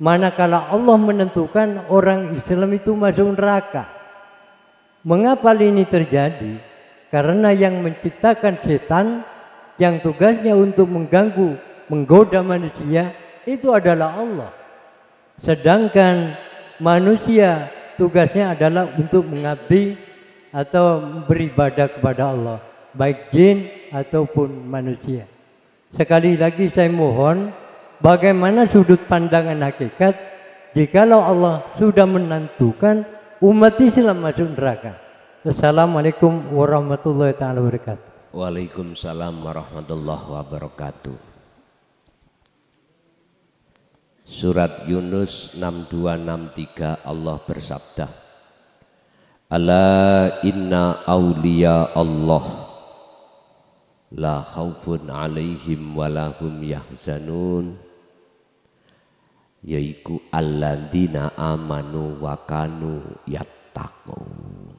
S8: manakala Allah menentukan orang Islam itu masuk neraka? Mengapa ini terjadi? Karena yang menciptakan setan, yang tugasnya untuk mengganggu, menggoda manusia, itu adalah Allah. Sedangkan manusia tugasnya adalah untuk mengabdi atau beribadah kepada Allah, baik jin ataupun manusia. Sekali lagi saya mohon, bagaimana sudut pandangan hakikat jikalau Allah sudah menentukan umat Islam masuk neraka? Assalamualaikum warahmatullahi wabarakatuh.
S1: Waalaikumsalam warahmatullahi wabarakatuh. Surat Yunus 6263 Allah bersabda, Ala inna awliya Allah la khaufun alaihim walahum yahzanun, yaiku alladzina amanu wa kanu yattaqun.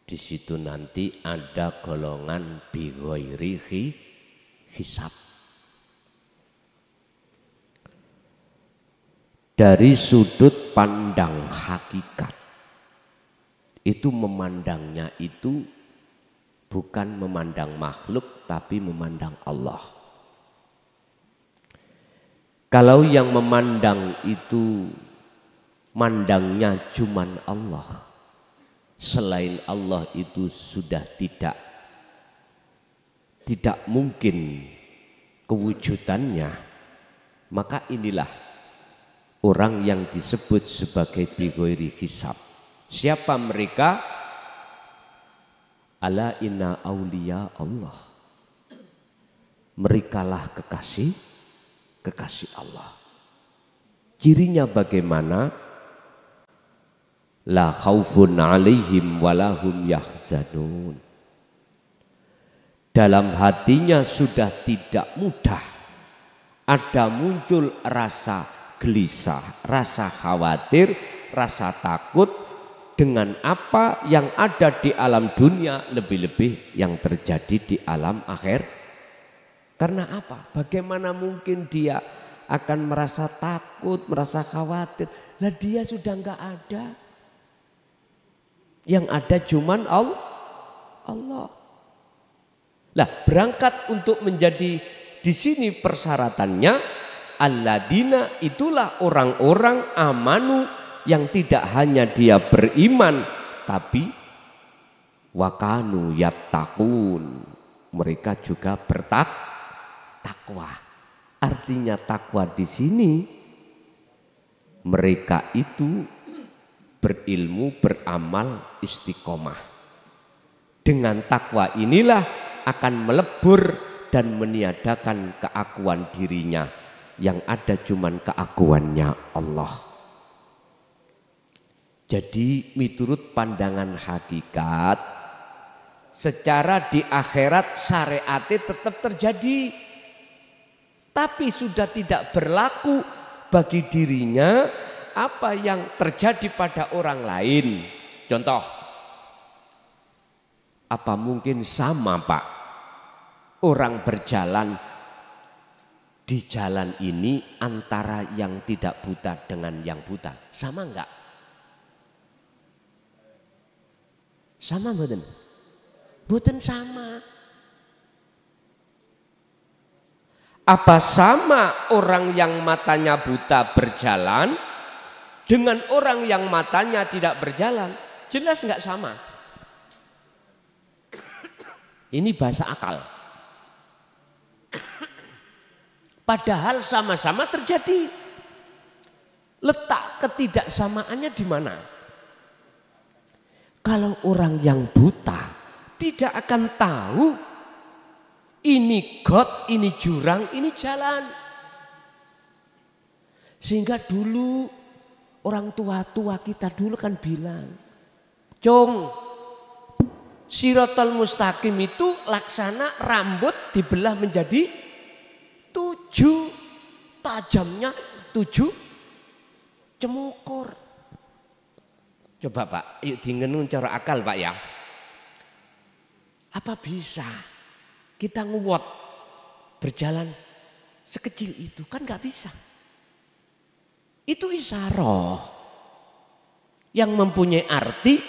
S1: Di situ nanti ada golongan bighairi hisab. Dari sudut pandang hakikat, itu memandangnya itu bukan memandang makhluk tapi memandang Allah. Kalau yang memandang itu mandangnya cuman Allah, selain Allah itu sudah tidak mungkin kewujudannya, maka inilah orang yang disebut sebagai bighairi hisab. Siapa mereka? Ala inna auliya Allah merekalah kekasih Allah. Cirinya bagaimana? La khaufun alaihim walahum yahzanun. Dalam hatinya sudah tidak mudah ada muncul rasa gelisah, rasa khawatir, rasa takut dengan apa yang ada di alam dunia, lebih-lebih yang terjadi di alam akhir. Karena apa? Bagaimana mungkin dia akan merasa takut, merasa khawatir? Lah dia sudah enggak ada. Yang ada cuman Allah. Lah berangkat untuk menjadi di sini persyaratannya alladzina, itulah orang-orang amanu yang tidak hanya dia beriman tapi wakanu yattaqun, mereka juga bertakwa. Artinya takwa di sini mereka itu berilmu, beramal, istiqomah. Dengan takwa inilah akan melebur dan meniadakan keakuan dirinya, yang ada cuman keakuannya Allah. Jadi menurut pandangan hakikat, secara di akhirat syariatnya tetap terjadi, tapi sudah tidak berlaku bagi dirinya apa yang terjadi pada orang lain. Contoh, apa mungkin sama Pak orang berjalan di jalan ini antara yang tidak buta dengan yang buta? Sama enggak? Sama mboten? Mboten sama. Apa sama orang yang matanya buta berjalan dengan orang yang matanya tidak berjalan? Jelas enggak sama. Ini bahasa akal. Padahal sama-sama terjadi. Letak ketidaksamaannya di mana? Kalau orang yang buta tidak akan tahu ini got, ini jurang, ini jalan. Sehingga dulu orang tua-tua kita dulu kan bilang, Cung, Siratal Mustaqim itu laksana rambut dibelah menjadi 7, tajamnya 7 cemukur. Coba Pak, yuk dingenung cara akal Pak ya. Apa bisa kita nguwot berjalan sekecil itu? Kan gak bisa. Itu isyarah yang mempunyai arti.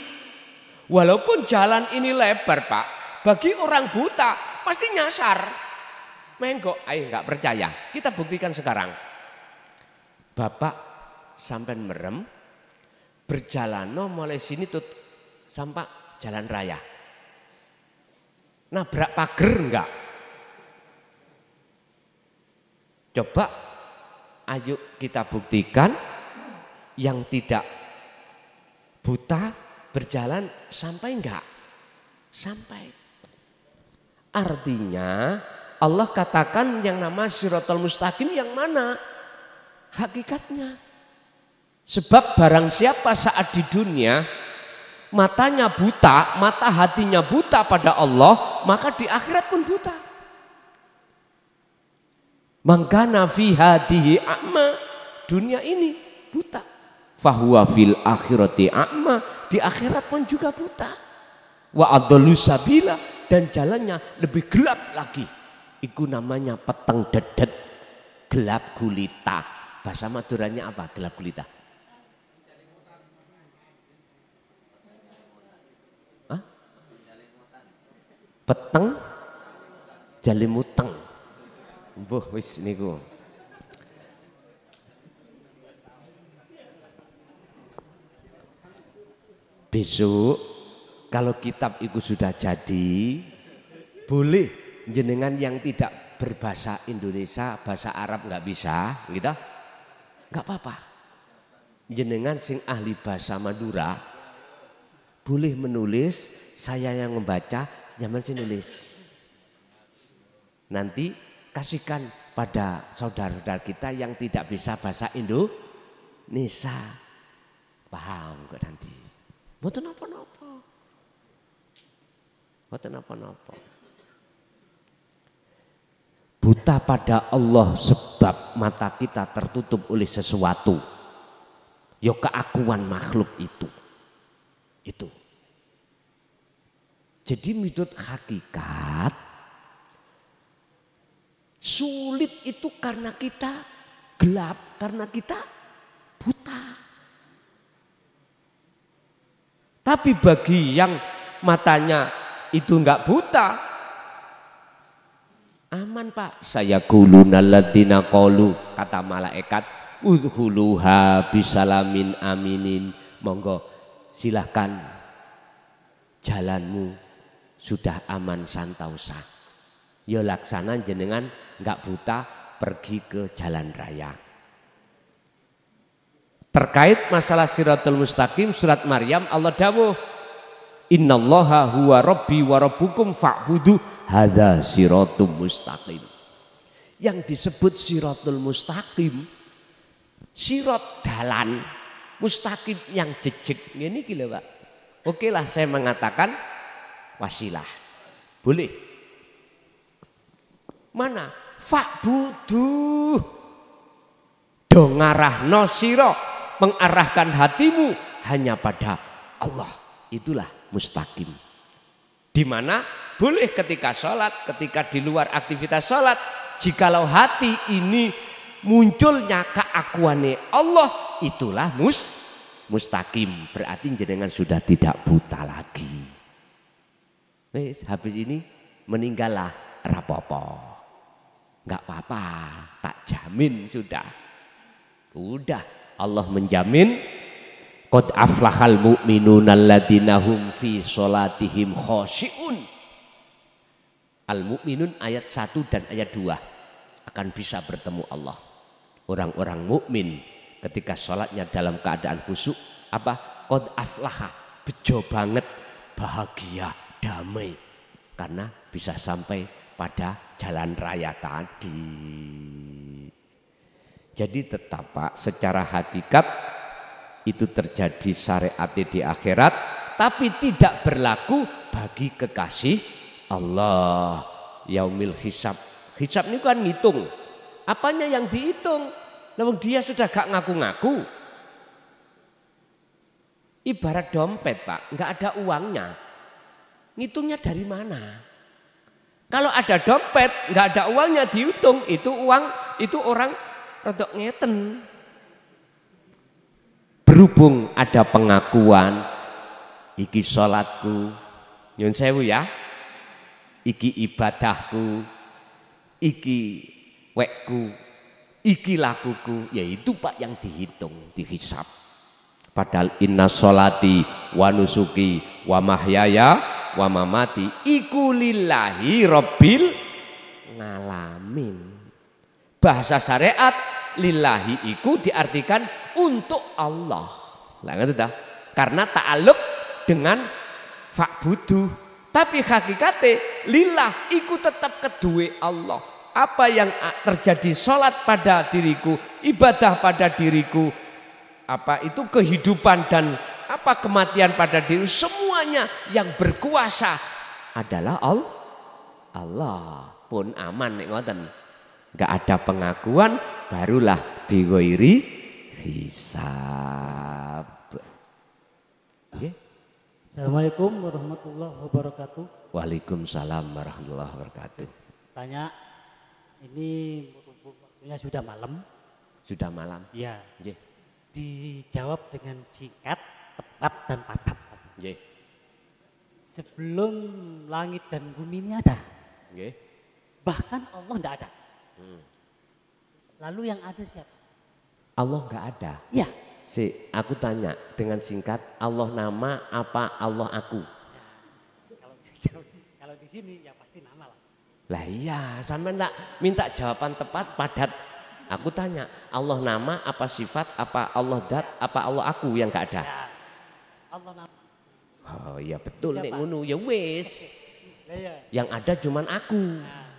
S1: Walaupun jalan ini lebar Pak, bagi orang buta pasti nyasar. Menggo, ayo gak percaya, kita buktikan sekarang. Bapak sampai merem, berjalan mulai sini tuh sampai jalan raya. Nabrak pager enggak? Coba ayo kita buktikan yang tidak buta berjalan sampai enggak? Sampai. Artinya Allah katakan yang nama Siratal Mustaqim yang mana? Hakikatnya. Sebab barang siapa saat di dunia matanya buta, mata hatinya buta pada Allah, maka di akhirat pun buta. Mangkana fi hadihi a'ma, dunia ini buta. Fahuwa fil akhirati a'ma, di akhirat pun juga buta. Wa adallu sabila, dan jalannya lebih gelap lagi. Iku namanya peteng dedet, gelap gulita. Bahasa Maduranya apa? Gelap gulita. Peteng jalimuteng. Mbuh wis niku. Besok kalau kitab itu sudah jadi, boleh jenengan yang tidak berbahasa Indonesia, bahasa Arab nggak bisa, gitu? Nggak apa-apa. Jenengan sing ahli bahasa Madura boleh menulis, saya yang membaca. Zaman sih nulis. Nanti kasihkan pada saudara-saudara kita yang tidak bisa bahasa Indonesia. Paham kok nanti. Mboten napa-napa. Mboten napa-napa. Buta pada Allah sebab mata kita tertutup oleh sesuatu. Ya keakuan makhluk itu. Itu. Jadi menurut hakikat sulit itu karena kita gelap, karena kita buta. Tapi bagi yang matanya itu enggak buta, aman Pak. Saya qulunal ladzina qalu, kata malaikat, udkhuluha bisalamin aminin. Monggo silahkan, jalanmu sudah aman santausa. Ya laksana jenengan enggak buta pergi ke jalan raya. Terkait masalah siratul mustaqim surat Maryam Allah dawuh, innallaha huwa rabbi wa rabbukum fa'budu hadza siratul mustaqim. Yang disebut siratul mustaqim, sirat dalan, mustaqim yang jejeg ngene iki lho Pak. Oke lah saya mengatakan wasilah. Boleh. Mana? Fa'budu. Do ngarahno sira, mengarahkan hatimu hanya pada Allah. Itulah mustaqim. Di mana boleh ketika sholat, ketika di luar aktivitas sholat, jikalau hati ini munculnya keakuannya Allah, itulah mustaqim. Berarti jenengan sudah tidak buta lagi. Wes habis ini meninggallah rapopo. Enggak apa-apa, tak jamin sudah. Udah Allah menjamin qad aflahal mu'minuna alladzina hum fi sholatihim khoshi'un. Al-Mu'minun ayat 1 dan ayat 2 akan bisa bertemu Allah. Orang-orang mukmin ketika sholatnya dalam keadaan khusyuk apa? Qad aflaha, bejo banget, bahagia, damai karena bisa sampai pada jalan raya tadi. Jadi tetap Pak, secara hakikat itu terjadi syariat di akhirat, tapi tidak berlaku bagi kekasih Allah. Yaumil hisab. Hisab ini kan ngitung. Apanya yang dihitung? Namun dia sudah gak ngaku-ngaku. Ibarat dompet Pak, nggak ada uangnya. Ngitungnya dari mana? Kalau ada dompet, nggak ada uangnya dihitung, itu uang, itu orang rodok ngeten. Berhubung ada pengakuan, iki sholatku, nyun sewu ya, iki ibadahku, iki wekku, iki lakuku, yaitu Pak yang dihitung, dihisab. Padahal inna sholati wa nusuki wa mahyaya wa mamati iku lillahi rabbil ngalamin. Bahasa syariat lillahi iku diartikan untuk Allah. Lah ngerti ta? Karena ta'alluq dengan fa'budu. Tapi hakikate lillah iku tetap kedue Allah. Apa yang terjadi sholat pada diriku, ibadah pada diriku, apa itu kehidupan dan apa kematian pada diri, semuanya yang berkuasa adalah Allah. Pun aman nek ngoten. Enggak ada pengakuan, barulah bighairi hisab. Okay.
S9: Assalamualaikum warahmatullahi wabarakatuh.
S1: Waalaikumsalam warahmatullahi wabarakatuh.
S9: Tanya, ini waktunya sudah malam.
S1: Sudah malam.
S9: Iya.
S1: Yeah.
S9: Dijawab dengan singkat, tepat dan padat.
S1: Yeah.
S9: Sebelum langit dan bumi ini ada.
S1: Yeah.
S9: Bahkan Allah tidak ada. Lalu yang ada siapa?
S1: Allah nggak ada.
S9: Iya.
S1: Aku tanya dengan singkat, Allah nama apa Allah aku?
S9: Ya, kalau di sini ya pasti nama lah.
S1: Lah iya, sampean tak minta jawaban tepat padat. Aku tanya, Allah nama apa sifat, apa Allah dat, apa Allah aku yang nggak ada?
S9: Ya, Allah nama.
S1: Oh iya betul nek
S9: Siapa?
S1: ngono ya wis.
S9: Ya.
S1: Yang ada cuman aku.
S9: Nah,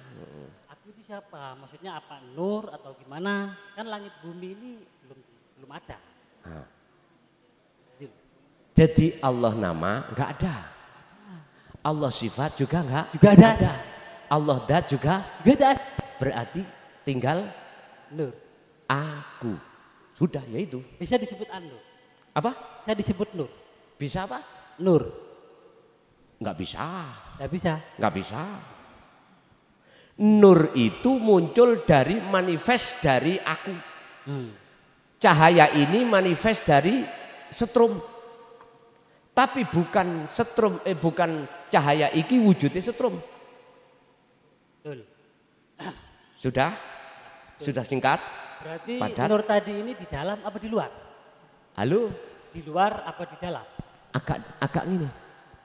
S9: aku itu siapa? Maksudnya apa? Nur atau gimana? Kan langit bumi ini belum ada.
S1: Nah. Jadi Allah nama nggak ada. Allah sifat juga nggak ada. Allah dat juga nggak ada. Berarti tinggal
S9: Nur.
S1: Aku. Sudah ya itu.
S9: Bisa disebut Nur.
S1: Apa?
S9: Saya disebut Nur.
S1: Bisa apa?
S9: Nur.
S1: Nggak bisa.
S9: Nggak bisa.
S1: Nggak bisa. Nur itu muncul dari manifest dari aku. Cahaya ini manifest dari setrum. Tapi bukan setrum, bukan cahaya iki wujudnya setrum.
S9: Betul.
S1: Sudah? Sudah singkat?
S9: Berarti
S1: padat.
S9: Nur tadi ini di dalam apa di luar?
S1: Halo?
S9: Di luar apa di dalam?
S1: Agak gini.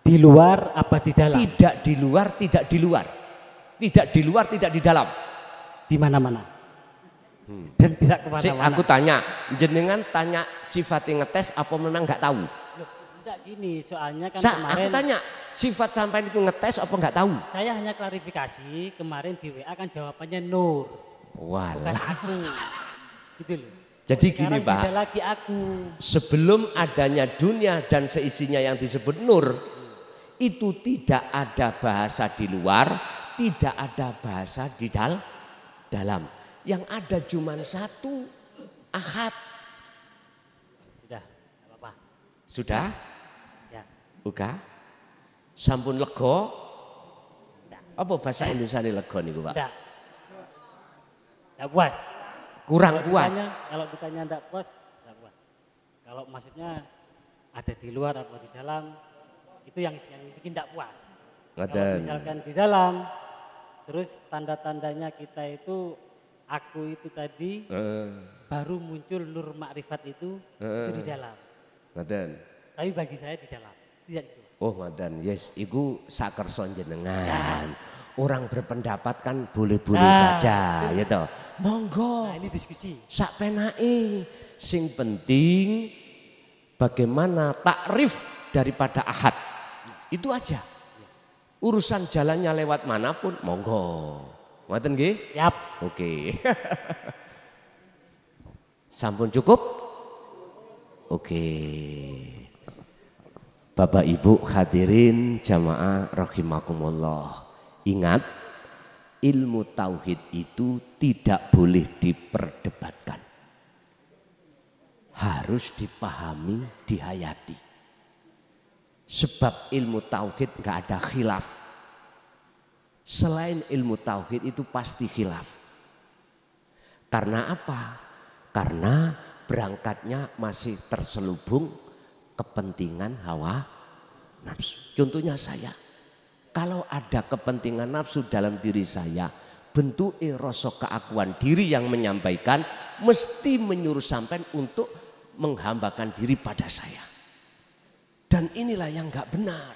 S9: Di luar apa di dalam?
S1: Tidak di luar, tidak di luar. Tidak di luar, tidak di dalam.
S9: Di mana-mana. Dan bisa kemana-mana.
S1: Aku tanya, jenengan tanya sifatnya ngetes apa memang nggak tahu?
S9: Loh, enggak gini, soalnya kan
S1: Aku
S9: kemarin
S1: tanya, sifat sampai itu ngetes apa nggak tahu?
S9: saya hanya klarifikasi, kemarin di WA kan jawabannya Nur. Bukan
S1: Walah.
S9: aku. Gitu loh.
S1: Jadi
S9: Sekarang
S1: gini Pak,
S9: beda lagi aku.
S1: sebelum adanya dunia dan seisinya yang disebut nur, itu tidak ada bahasa di luar, tidak ada bahasa di dalam. Yang ada cuma satu, ahad.
S9: Sudah, enggak apa-apa.
S1: Sudah?
S9: Ya.
S1: Uga? Sampun lego? Apa bahasa Indonesia ini lego nih Pak?
S9: Enggak. Enggak puas.
S1: Kurang puas.
S9: Kalau ditanya enggak puas, enggak puas. Kalau maksudnya ada di luar atau di dalam, itu yang bikin enggak puas. Kalau misalkan di dalam, terus tanda-tandanya kita itu, aku itu tadi, baru muncul nur makrifat itu di dalam. Tapi bagi saya di dalam, tidak itu.
S1: Oh madan, yes, iku sakerson jenengan. Orang berpendapat kan boleh-boleh saja, ya toh. Monggo.
S9: Nah, ini diskusi.
S1: Sak penake. Sing penting bagaimana takrif daripada ahad. Itu aja. Urusan jalannya lewat manapun, monggo. Ngoten nggih?
S9: Siap.
S1: Oke. Sampun cukup? Oke. Bapak Ibu hadirin jamaah rahimakumullah. Ingat, ilmu tauhid itu tidak boleh diperdebatkan. Harus dipahami, dihayati. Sebab ilmu tauhid nggak ada khilaf. Selain ilmu tauhid itu pasti khilaf. Karena apa? Karena berangkatnya masih terselubung kepentingan hawa nafsu. Contohnya saya, kalau ada kepentingan nafsu dalam diri saya, bentuk rasa keakuan diri yang menyampaikan mesti menyuruh sampean untuk menghambakan diri pada saya. Dan inilah yang nggak benar.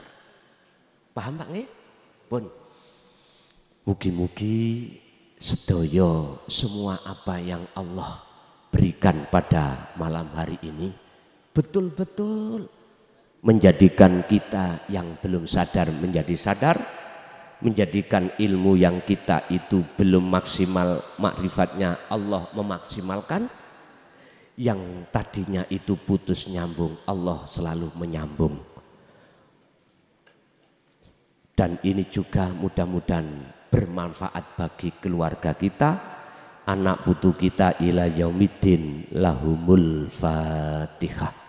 S1: Paham Pak nggih? Pun. Mugi-mugi sedaya semua apa yang Allah berikan pada malam hari ini betul-betul menjadikan kita yang belum sadar menjadi sadar, menjadikan ilmu yang kita itu belum maksimal makrifatnya Allah memaksimalkan, yang tadinya itu putus nyambung Allah selalu menyambung. Dan ini juga mudah-mudahan bermanfaat bagi keluarga kita, anak putu kita ila yaumiddin. Lahumul Fatihah.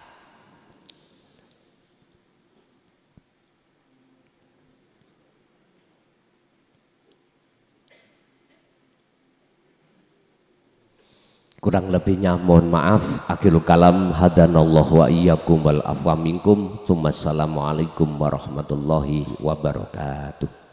S1: Kurang lebihnya mohon maaf. Akhirul kalam, hadanallahu wa iyyakum wal afwa minkum. Assalamualaikum warahmatullahi wabarakatuh.